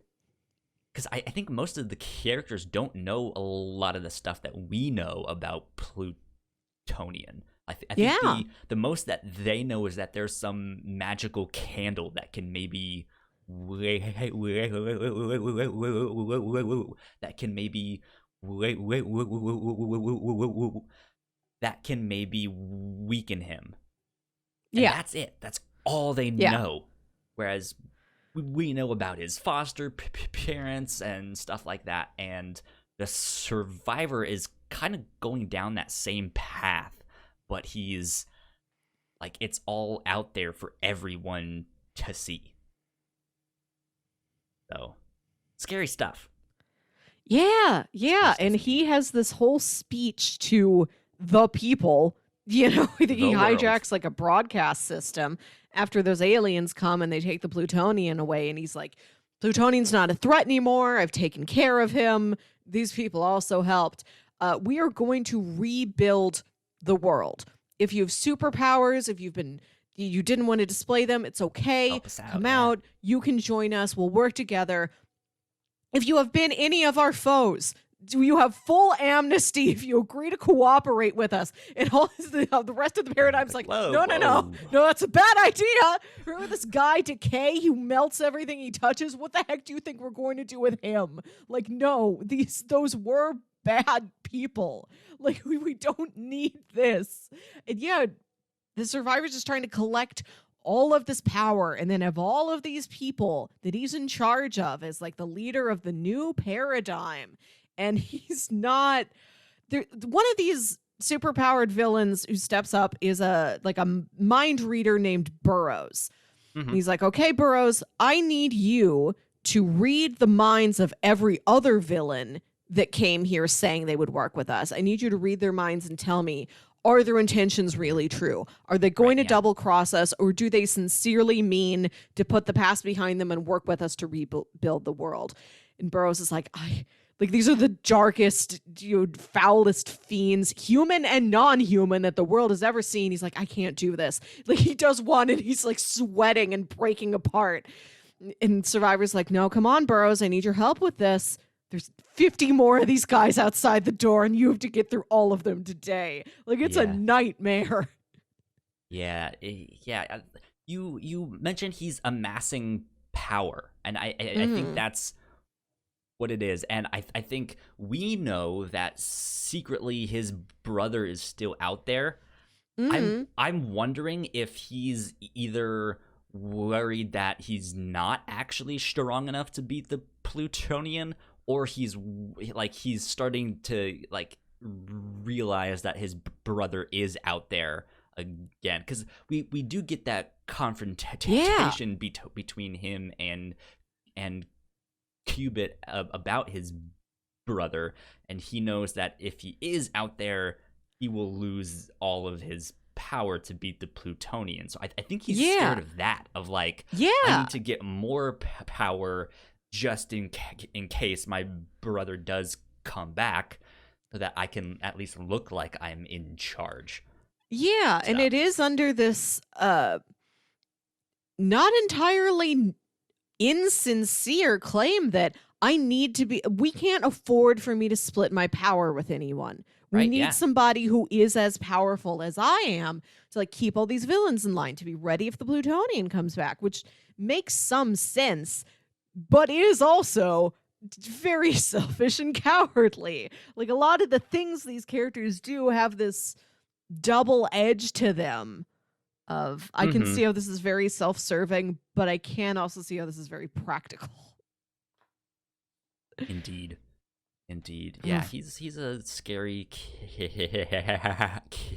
I think most of the characters don't know a lot of the stuff that we know about Plutonian. I think the most that they know is that there's some magical candle that can maybe weaken him. And that's it. That's all they know. Whereas we know about his foster parents and stuff like that, and the Survivor is kind of going down that same path, but he's like, it's all out there for everyone to see. So scary stuff. Yeah, and he has this whole speech to the people. He hijacks like a broadcast system after those aliens come and they take the Plutonian away, and he's like, Plutonian's not a threat anymore. I've taken care of him. These people also helped. We are going to rebuild the world. If you have superpowers, if you didn't want to display them, it's okay. Come out. You can join us. We'll work together. If you have been any of our foes, do you have full amnesty if you agree to cooperate with us? And all the rest of the paradigm's like, no, that's a bad idea. Remember this guy Decay who melts everything he touches? What the heck do you think we're going to do with him? Like, no, those were bad people. Like, we don't need this. And the Survivor's just trying to collect all of this power, and then have all of these people that he's in charge of as like the leader of the new paradigm. And he's not there. One of these superpowered villains who steps up is a mind reader named Burroughs. He's like, okay, Burroughs, I need you to read the minds of every other villain that came here saying they would work with us. I need you to read their minds and tell me, are their intentions really true? Are they going to double cross us, or do they sincerely mean to put the past behind them and work with us to rebuild the world? And Burroughs is like, these are the darkest, foulest fiends, human and non-human, that the world has ever seen. He's like, I can't do this. Like, he does one and he's like sweating and breaking apart. And Survivor's like, no, come on, Burroughs, I need your help with this. There's 50 more of these guys outside the door, and you have to get through all of them today. Like, it's a nightmare. Yeah. You mentioned he's amassing power, and I think that's what it is. And I think we know that secretly his brother is still out there. I'm wondering if he's either worried that he's not actually strong enough to beat the Plutonian, or he's starting to realize that his brother is out there again, because we do get that confrontation between him and Qubit about his brother, and he knows that if he is out there, he will lose all of his power to beat the Plutonian. So I think he's scared of that, of I need to get more power just in case my brother does come back. so that I can at least look like I'm in charge. Yeah, and it is under this not entirely insincere claim that we can't afford for me to split my power with anyone. We Right, need yeah. somebody who is as powerful as I am to like keep all these villains in line, to be ready if the Plutonian comes back, which makes some sense, but is also very selfish and cowardly. Like a lot of the things these characters do have this double edge to them of I can see how this is very self-serving, but I can also see how this is very practical. Indeed. Yeah, he's a scary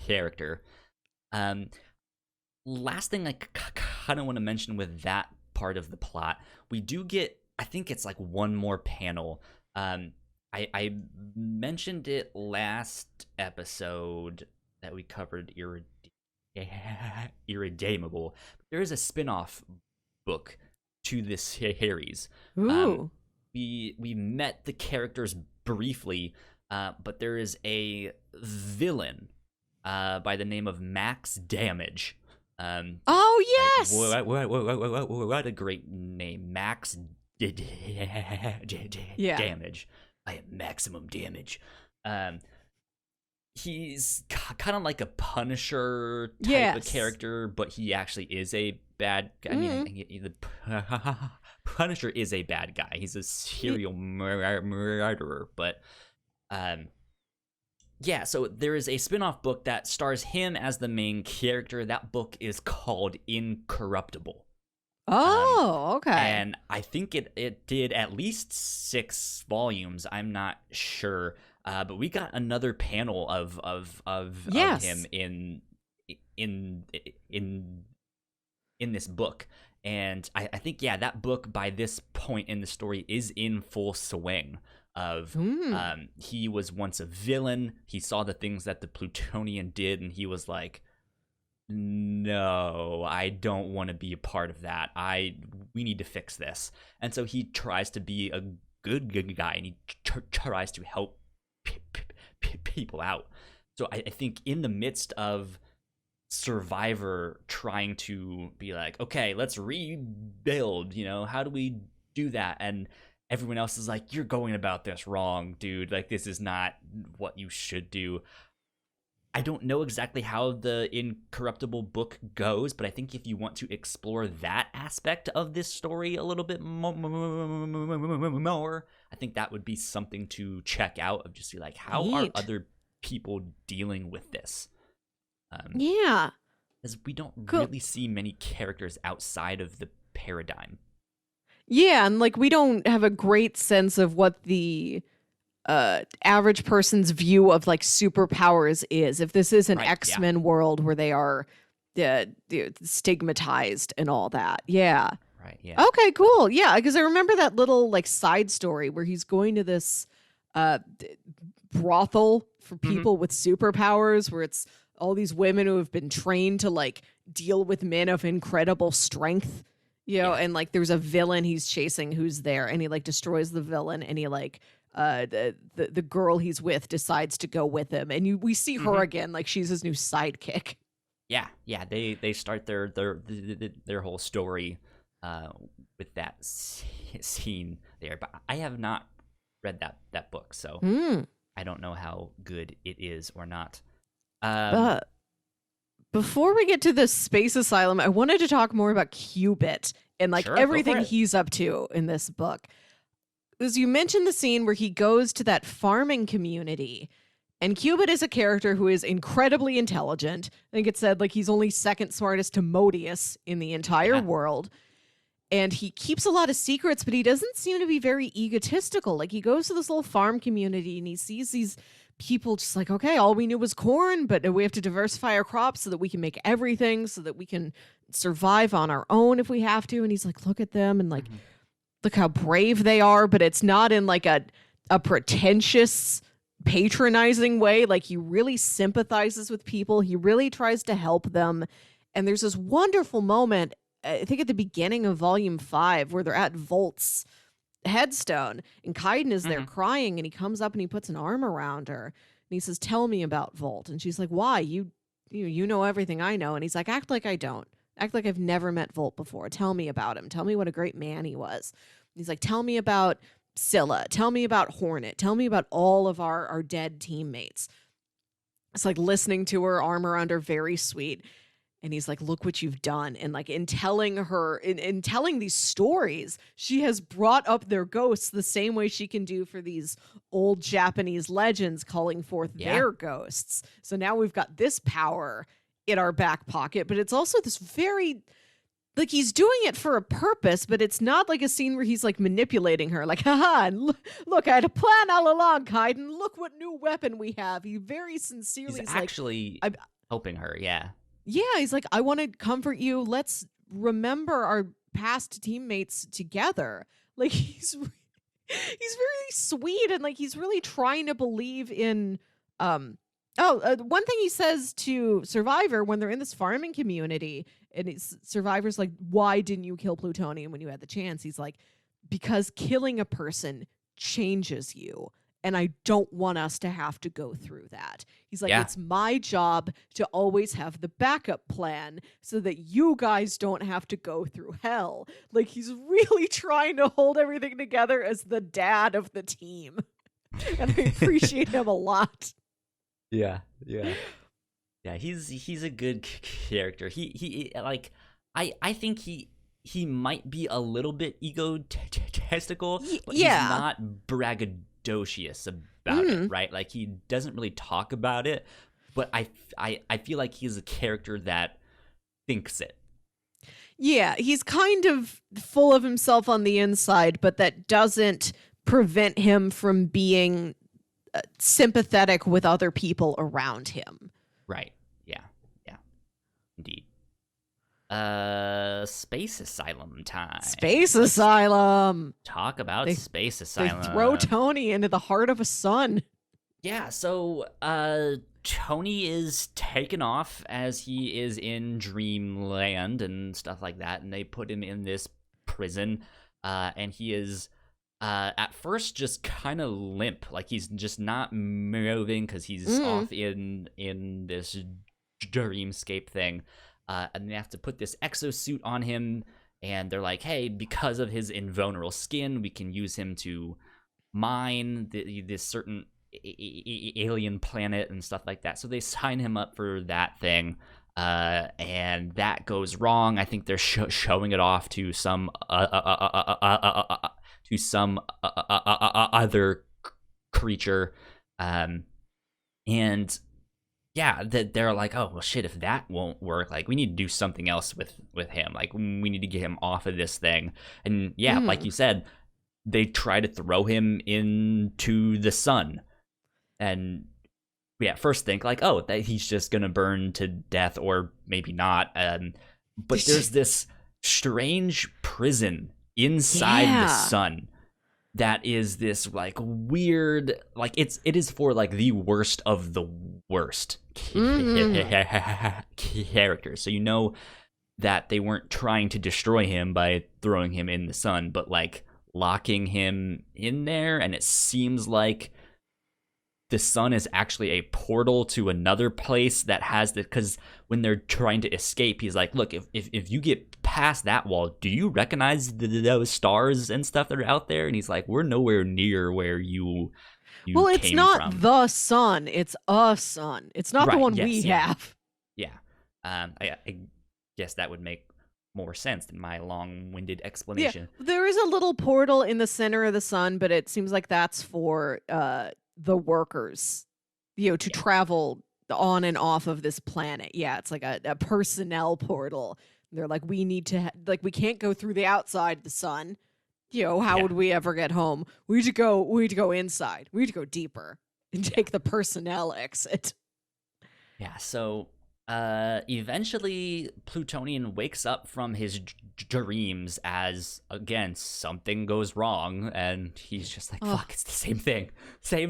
character. Last thing I kind of want to mention with that part of the plot, we do get, I think it's like one more panel. I mentioned it last episode that we covered Irredeemable. There is a spin-off book to this series. Ooh. We met the characters briefly, but there is a villain by the name of Max Damage. Oh yes! What a great name, Max Damage. I am maximum damage. He's kind of like a Punisher type of character, but he actually is a bad guy. I mean, the Punisher is a bad guy. He's a serial murderer, but yeah, so there is a spin-off book that stars him as the main character. That book is called Incorruptible. Oh, okay. And I think it did at least 6 volumes. I'm not sure. But we got another panel of him in this book, and I think that book by this point in the story is in full swing. He was once a villain. He saw the things that the Plutonian did, and he was like, "No, I don't want to be a part of that. We need to fix this." And so he tries to be a good guy, and he tries to help people out. So I think in the midst of Survivor trying to be like, okay, let's rebuild, how do we do that? And everyone else is like, you're going about this wrong, dude. Like, this is not what you should do. I don't know exactly how the Incorruptible book goes, but I think if you want to explore that aspect of this story a little bit more, I think that would be something to check out, of just like, how are other people dealing with this? Yeah. Because we don't really see many characters outside of the paradigm. Yeah, and like we don't have a great sense of what the average person's view of like superpowers is. If this is an X-Men world where they are stigmatized and all that. Yeah. Right, yeah. Okay, cool. Yeah, because I remember that little like side story where he's going to this brothel for people with superpowers, where it's all these women who have been trained to like deal with men of incredible strength, and like there's a villain he's chasing who's there, and he like destroys the villain, and he like the girl he's with decides to go with him, and we see her again, like she's his new sidekick. Yeah, they start their whole story with that scene there, but I have not read that book, so I don't know how good it is or not. Before we get to the space asylum, I wanted to talk more about Qubit and like everything he's up to in this book. As you mentioned the scene where he goes to that farming community, and Qubit is a character who is incredibly intelligent. I think it said like he's only second smartest to Modeus in the entire world. And he keeps a lot of secrets, but he doesn't seem to be very egotistical. Like he goes to this little farm community and he sees these people just like, okay, all we knew was corn, but we have to diversify our crops so that we can make everything, so that we can survive on our own if we have to. And he's like, look at them and like, look how brave they are, but it's not in like a pretentious, patronizing way. Like he really sympathizes with people. He really tries to help them. And there's this wonderful moment, I think at the beginning of volume 5, where they're at Volt's headstone and Kaiden is there crying, and he comes up and he puts an arm around her. he says, tell me about Volt. And she's like, why? You know everything I know. And he's like, act like I don't. Act like I've never met Volt before. Tell me about him. Tell me what a great man he was. He's like, tell me about Scylla. Tell me about Hornet. Tell me about all of our dead teammates. It's like listening to her, armor under, very sweet. And he's like, look what you've done. And like in telling her, in telling these stories, she has brought up their ghosts the same way she can do for these old Japanese legends calling forth their ghosts. So now we've got this power in our back pocket, but it's also this very, like, he's doing it for a purpose, but it's not like a scene where he's like manipulating her, like, haha, and look, I had a plan all along, Kaiden. Look what new weapon we have. He very sincerely he's actually like, helping her, yeah. Yeah, he's like, I want to comfort you. Let's remember our past teammates together. Like, he's very sweet, and like he's really trying to believe in one thing he says to Survivor when they're in this farming community, and Survivor's like, why didn't you kill Plutonian when you had the chance? He's like, because killing a person changes you, and I don't want us to have to go through that. He's like, it's my job to always have the backup plan so that you guys don't have to go through hell. Like, he's really trying to hold everything together as the dad of the team. And I appreciate him a lot. Yeah. He's a good character. He like, I think he might be a little bit egotistical, but he's not braggadocious about it, right? Like, he doesn't really talk about it, but I feel like he's a character that thinks it. Yeah, he's kind of full of himself on the inside, but that doesn't prevent him from being sympathetic with other people around him. Right. Yeah. Indeed. Space Asylum time. Space Asylum. Talk about Space Asylum. They throw Tony into the heart of a sun. Yeah, so Tony is taken off as he is in Dreamland and stuff like that, and they put him in this prison, and he is at first just kind of limp, like he's just not moving because he's off in this dreamscape thing. And they have to put this exosuit on him, and they're like, hey, because of his invulnerable skin, we can use him to mine this certain alien planet and stuff like that. So they sign him up for that thing, and that goes wrong. I think they're showing it off to some other creature, and yeah, that they're like, oh well, shit, if that won't work, like we need to do something else with him. Like, we need to get him off of this thing. And yeah, like you said, they try to throw him into the sun, and we at first think like, oh, that he's just gonna burn to death, or maybe not. But there's this strange prison inside the sun that is this like weird, like it is for like the worst of the worst characters. So you know that they weren't trying to destroy him by throwing him in the sun, but like locking him in there. And it seems like the sun is actually a portal to another place that has the, because when they're trying to escape, he's like, look, if you get past that wall, do you recognize those stars and stuff that are out there? And he's like, we're nowhere near where you well, it's came not from. The sun, it's a sun. It's not the one we have. Yeah. I guess that would make more sense than my long-winded explanation. Yeah. There is a little portal in the center of the sun, but it seems like that's for the workers, to travel on and off of this planet. Yeah, it's like a personnel portal. They're like, we need to we can't go through the outside the sun. How would we ever get home? We need to go inside. We need to go deeper and take the personnel exit. Yeah, so eventually Plutonian wakes up from his dreams as, again, something goes wrong, and he's just like, fuck, it's the same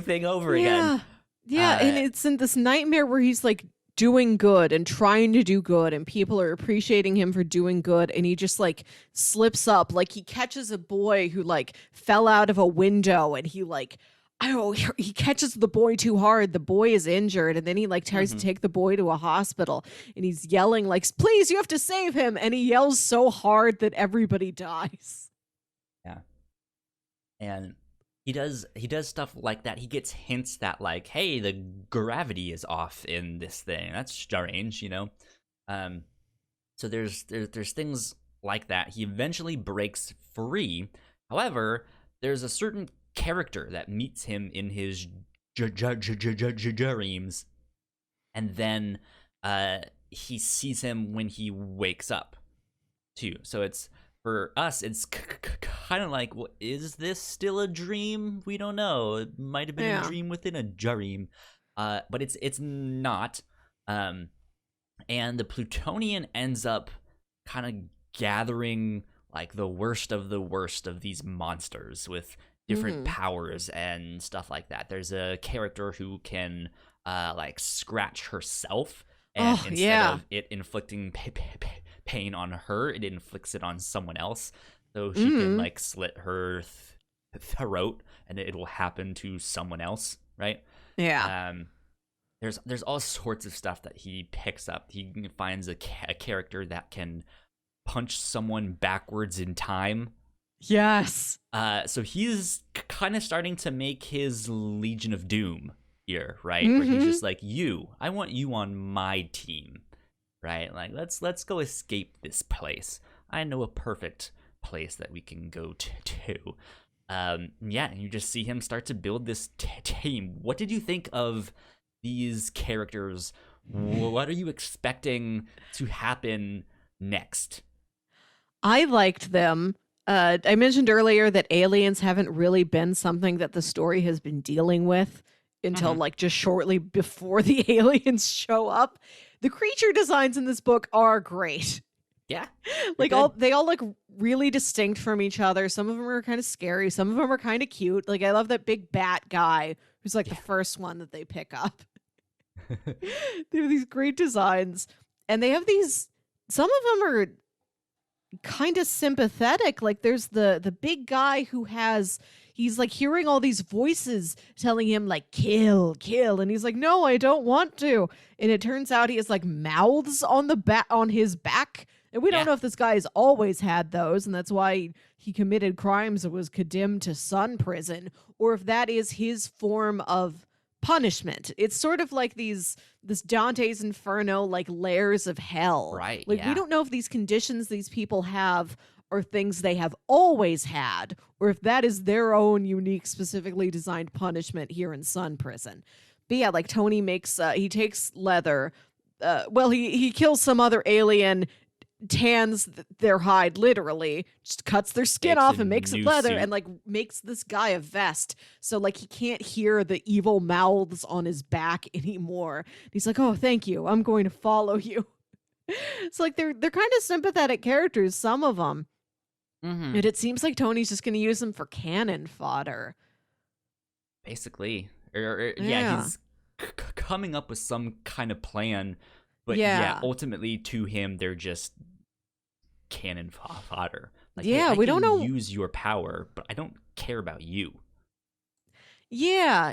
thing over again. Yeah, and it's in this nightmare where he's like doing good and trying to do good, and people are appreciating him for doing good, and he just like slips up. Like, he catches a boy who like fell out of a window, and he like oh, he catches the boy too hard. The boy is injured, and then he like tries to take the boy to a hospital, and he's yelling like, "Please, you have to save him!" And he yells so hard that everybody dies. Yeah, and he does stuff like that. He gets hints that like, hey, the gravity is off in this thing. That's strange, you know. So there's things like that. He eventually breaks free. However, there's a certain character that meets him in his dreams, and then he sees him when he wakes up too. So it's, for us, it's kind of like, well, is this still a dream? We don't know. It might have been a dream within a dream, but it's not. And the Plutonian ends up kind of gathering like the worst of these monsters with different powers and stuff like that. There's a character who can like scratch herself, and instead of it inflicting pain on her, it inflicts it on someone else. So she can like slit her throat, and it will happen to someone else, right? Yeah. There's all sorts of stuff that he picks up. He finds a character that can punch someone backwards in time. Yes. So he's kind of starting to make his Legion of Doom here, right? Where he's just like, I want you on my team, right? Like, let's go escape this place. I know a perfect place that we can go to. Yeah, and you just see him start to build this team. What did you think of these characters? What are you expecting to happen next? I liked them. I mentioned earlier that aliens haven't really been something that the story has been dealing with until like just shortly before the aliens show up. The creature designs in this book are great. Yeah. Like they all look really distinct from each other. Some of them are kind of scary. Some of them are kind of cute. Like I love that big bat guy who's like the first one that they pick up. They have these great designs, and they have these, some of them are kind of sympathetic. Like there's the big guy who he's like hearing all these voices telling him like kill, and he's like, no, I don't want to. And it turns out he has like mouths on his back, and we don't know if this guy has always had those, and that's why he committed crimes and was condemned to sun prison, or if that is his form of punishment. It's sort of like this Dante's Inferno, like layers of hell. Right. Like we don't know if these conditions these people have are things they have always had, or if that is their own unique, specifically designed punishment here in Sun Prison. But yeah, like Tony he takes leather. He kills some other alien, tans their hide, literally just cuts their skin off and makes it leather suit. And like makes this guy a vest, so like he can't hear the evil mouths on his back anymore. And he's like, oh, thank you, I'm going to follow you. It's like they're kind of sympathetic characters, some of them. And it seems like Tony's just going to use them for cannon fodder, basically. He's coming up with some kind of plan, but ultimately to him they're just cannon fodder. Like, hey, we don't know. Use your power, but I don't care about you. Yeah,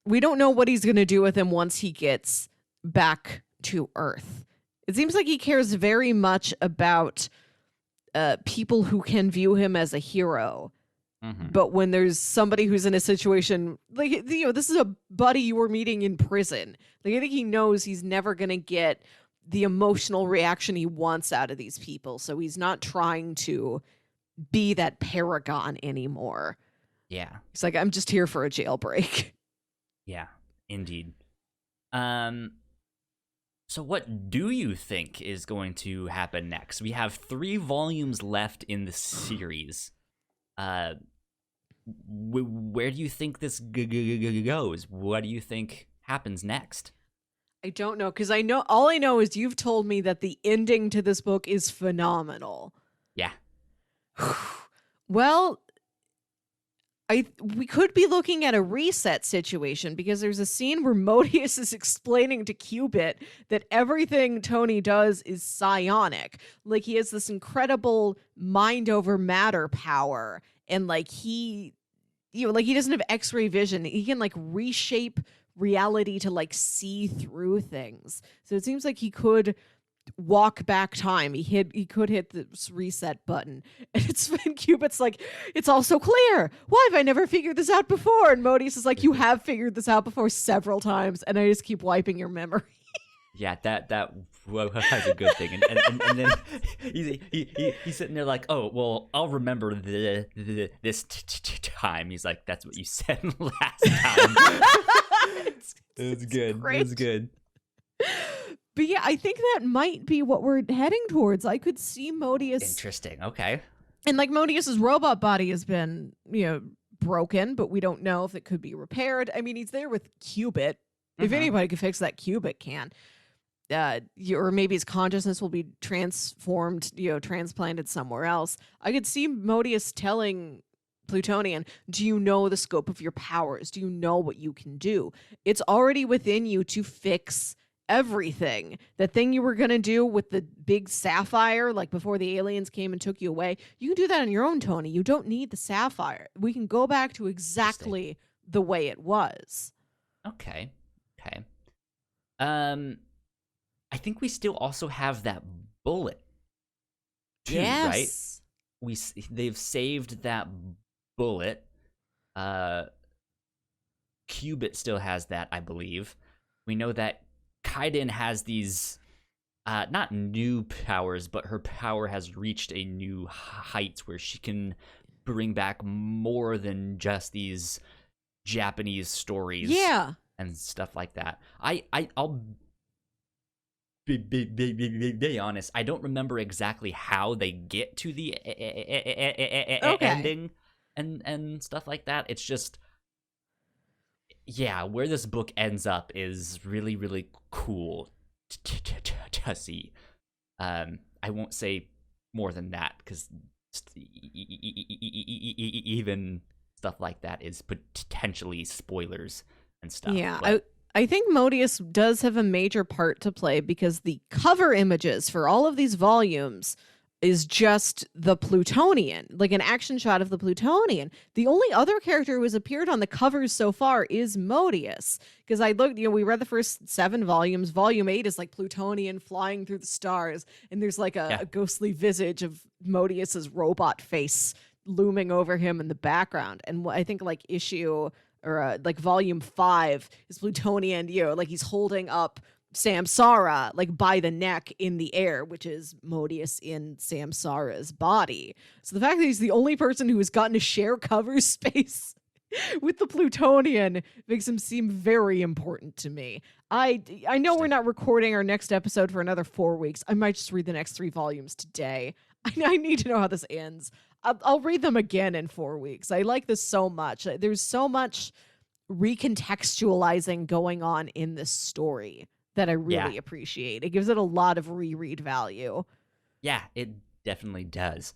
we don't know what he's going to do with him once he gets back to Earth. It seems like he cares very much about people who can view him as a hero. But when there's somebody who's in a situation like, this is a buddy you were meeting in prison. Like I think he knows he's never going to get the emotional reaction he wants out of these people. So he's not trying to be that paragon anymore. Yeah. He's like, I'm just here for a jailbreak. Yeah, indeed. So what do you think is going to happen next? We have 3 volumes left in the series. Where do you think this goes? What do you think happens next? I don't know, because all I know is you've told me that the ending to this book is phenomenal. Yeah. Well, we could be looking at a reset situation, because there's a scene where Modeus is explaining to Qubit that everything Tony does is psionic. Like he has this incredible mind over matter power, and like he like he doesn't have X-ray vision. He can like reshape reality to like see through things. So it seems like he could walk back time. He could hit this reset button. And it's when Qubit's like, it's all so clear. Why have I never figured this out before? And Modeus is like, you have figured this out before several times, and I just keep wiping your memory. Yeah, that was a good thing. And then he's sitting there like, oh, well, I'll remember this time. He's like, that's what you said last time. It's good. Great. It's good. But yeah, I think that might be what we're heading towards. I could see Modeus. Interesting. Okay. And like Modeus's robot body has been, broken, but we don't know if it could be repaired. I mean, he's there with Qubit. If anybody could fix that, Qubit can. Or maybe his consciousness will be transformed, transplanted somewhere else. I could see Modeus telling Plutonian, do you know the scope of your powers? Do you know what you can do? It's already within you to fix everything. The thing you were going to do with the big sapphire, like before the aliens came and took you away, you can do that on your own, Tony. You don't need the sapphire. We can go back to exactly the way it was. Okay. I think we still also have that bullet too, right? They've saved that bullet. Qubit still has that, I believe. We know that Kaiden has these not new powers, but her power has reached a new height where she can bring back more than just these Japanese stories and stuff like that. I'll be honest, I don't remember exactly how they get to the ending and stuff like that. It's just, where this book ends up is really, really cool to see. I won't say more than that, because even stuff like that is potentially spoilers and stuff. Yeah, I think Modeus does have a major part to play, because the cover images for all of these volumes is just the Plutonian, like an action shot of the Plutonian. The only other character who has appeared on the covers so far is Modeus. Because I looked, we read the first 7 volumes. Volume 8 is like Plutonian flying through the stars, and there's like a ghostly visage of Modeus's robot face looming over him in the background. And I think like volume 5 is Plutonian, like he's holding up Samsara like by the neck in the air, which is Modeus in Samsara's body. So the fact that he's the only person who has gotten to share cover space with the Plutonian makes him seem very important to me. I know we're not recording our next episode for another 4 weeks. I might just read the next 3 volumes today. I need to know how this ends. I'll read them again in 4 weeks. I like this so much. There's so much recontextualizing going on in this story that I really appreciate. It gives it a lot of reread value. Yeah, it definitely does.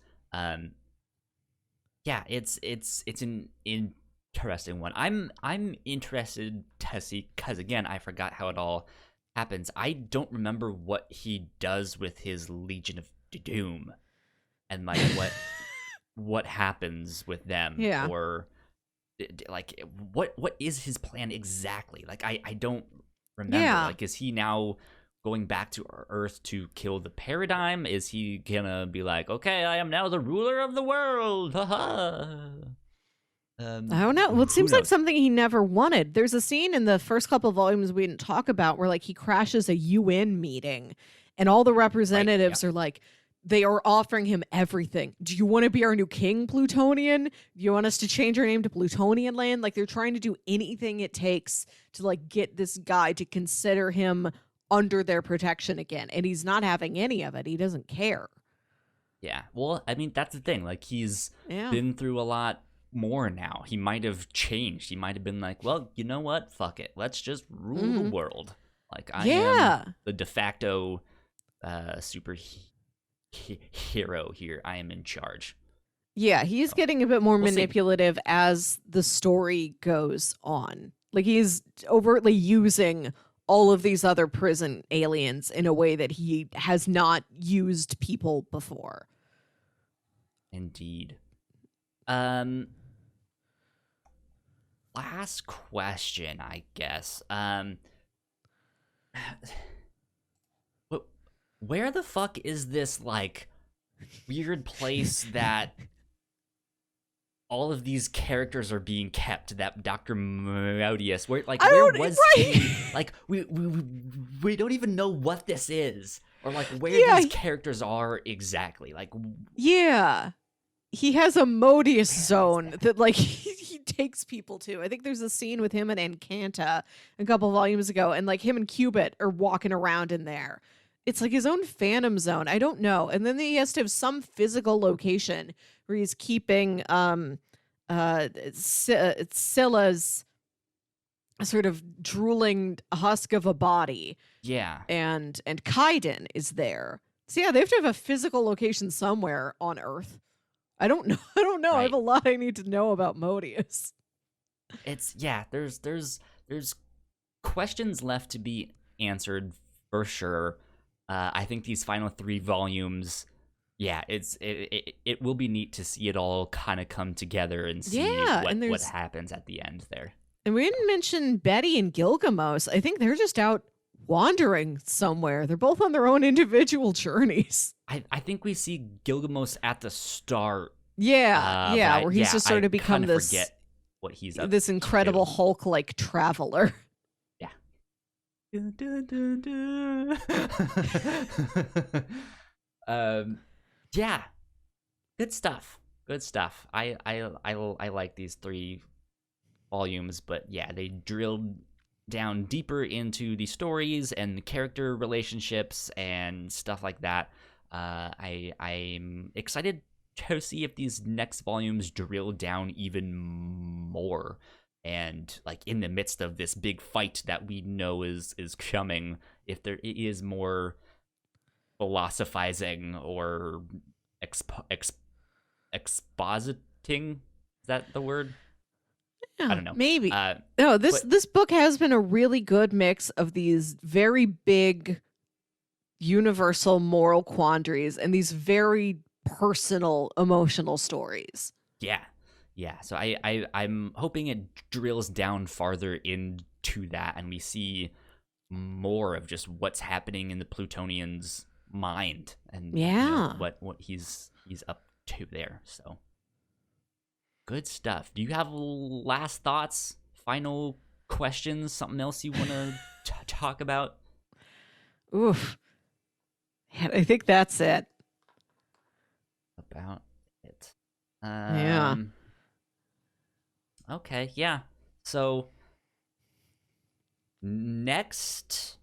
It's an interesting one. I'm interested to see, because again, I forgot how it all happens. I don't remember what he does with his Legion of Doom, and like what happens with them, or like what is his plan exactly? Like I don't remember. Like, is he now going back to Earth to kill the paradigm? Is he gonna be like, okay, I am now the ruler of the world? I don't know. Well, it seems like something he never wanted. There's a scene in the first couple volumes we didn't talk about where like he crashes a UN meeting, and all the representatives are like, they are offering him everything. Do you want to be our new king, Plutonian? Do you want us to change our name to Plutonian land? Like, they're trying to do anything it takes to like get this guy to consider him under their protection again. And he's not having any of it. He doesn't care. Yeah. Well, I mean, that's the thing. Like, he's been through a lot more now. He might have changed. He might have been like, well, you know what? Fuck it. Let's just rule the world. Like, I am the de facto superhero here. I am in charge. Yeah, he's getting a bit more manipulative as the story goes on. Like, he's overtly using all of these other prison aliens in a way that he has not used people before. Indeed. last question, I guess. Where the fuck is this like weird place that all of these characters are being kept? That Dr. Modeus, where was he? Like we don't even know what this is, or like where these characters are exactly. Like he has a Modeus zone that like he takes people to. I think there's a scene with him and Encanta a couple volumes ago, and like him and Qubit are walking around in there. It's like his own phantom zone. I don't know. And then he has to have some physical location where he's keeping Scylla's sort of drooling husk of a body. Yeah. And Kaiden is there. So yeah, they have to have a physical location somewhere on Earth. I don't know. Right. I have a lot I need to know about Modeus. It's there's questions left to be answered for sure. I think these final 3 volumes, it will be neat to see it all kind of come together and see what happens at the end there. And we didn't mention Betty and Gilgamesh. I think they're just out wandering somewhere. They're both on their own individual journeys. I think we see Gilgamesh at the start. Where he's just sort of become this. Forget what he's up this incredible Hulk-like traveler. Good stuff. I like these 3 volumes, but they drilled down deeper into the stories and the character relationships and stuff like that. I'm excited to see if these next volumes drill down even more. And like in the midst of this big fight that we know is coming, if there is more philosophizing or expositing, is that the word? I don't know. Maybe. This book has been a really good mix of these very big universal moral quandaries and these very personal emotional stories. Yeah, so I'm hoping it drills down farther into that, and we see more of just what's happening in the Plutonian's mind, and what he's up to there. So good stuff. Do you have last thoughts, final questions, something else you want to talk about? Oof, I think that's it. About it. Okay, yeah. So next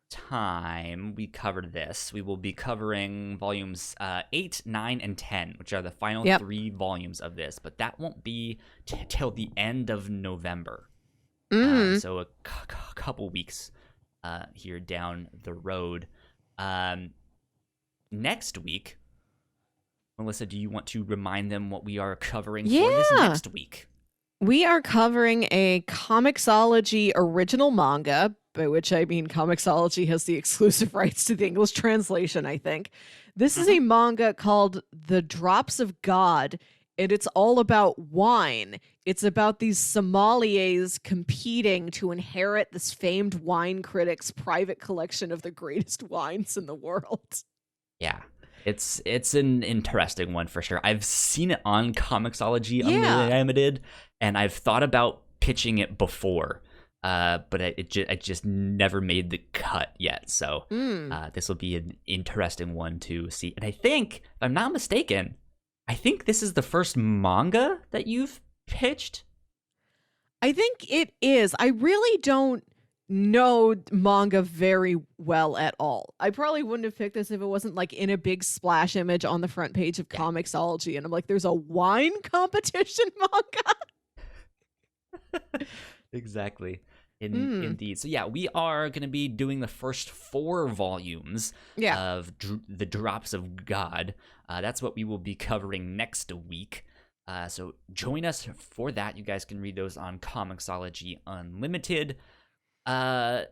time we cover this, we will be covering volumes 8, 9, and 10, which are the final 3 volumes of this. But that won't be till the end of November. So a couple weeks here down the road. Next week, Melissa, do you want to remind them what we are covering for this next week? We are covering a Comixology original manga, by which I mean Comixology has the exclusive rights to the English translation, I think. This is a manga called The Drops of God, and it's all about wine. It's about these sommeliers competing to inherit this famed wine critic's private collection of the greatest wines in the world. Yeah. It's an interesting one for sure. I've seen it on Comixology Unlimited, and I've thought about pitching it before, but it just never made the cut yet. So this will be an interesting one to see. And I think, if I'm not mistaken, I think this is the first manga that you've pitched. I think it is. I really don't know manga very well at all. I probably wouldn't have picked this if it wasn't like in a big splash image on the front page of Comixology, and I'm like, there's a wine competition manga. Exactly. Indeed. So we are going to be doing the first 4 volumes of The Drops of God. That's what we will be covering next week. So join us for that. You guys can read those on Comixology Unlimited.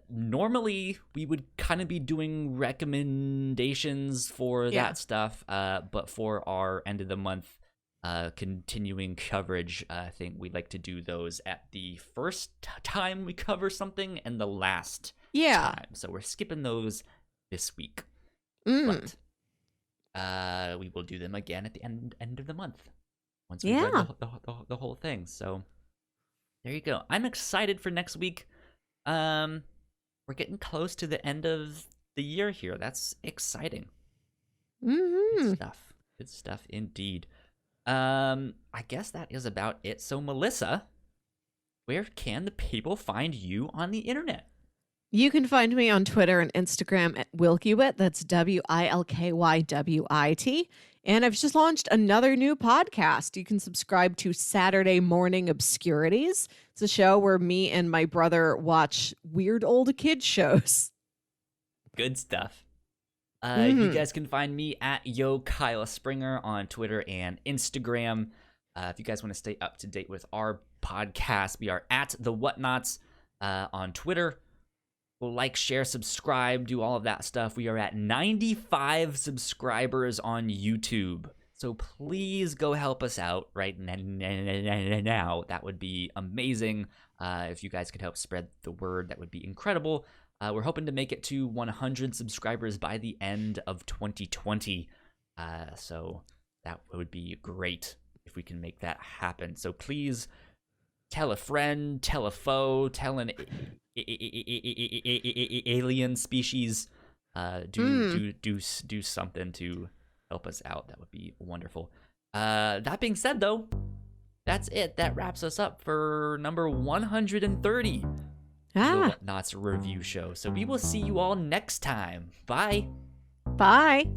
Normally we would kind of be doing recommendations for that stuff, but for our end of the month continuing coverage. I think we'd like to do those at the first time we cover something and the last time. So we're skipping those this week. But we will do them again at the end of the month once we've read the whole thing. So there you go. I'm excited for next week. We're getting close to the end of the year here. That's exciting. Good stuff indeed. I guess that is about it. So Melissa, where can the people find you on the internet? You can find me on Twitter and Instagram at Qubit. That's WILKYWIT. And I've just launched another new podcast. You can subscribe to Saturday Morning Obscurities. It's a show where me and my brother watch weird old kid shows. Good stuff. You guys can find me at Kyla Springer on Twitter and Instagram. If you guys want to stay up to date with our podcast, we are at the Whatnauts on Twitter. Like, share, subscribe, do all of that stuff. We are at 95 subscribers on YouTube. So please go help us out right now. That would be amazing. If you guys could help spread the word, that would be incredible. We're hoping to make it to 100 subscribers by the end of 2020. So that would be great if we can make that happen. So please tell a friend, tell a foe, tell an alien species. Do something to help us out. That would be wonderful. That being said, though, that's it. That wraps us up for number 130. The Whatnauts review show. So we will see you all next time. Bye. Bye.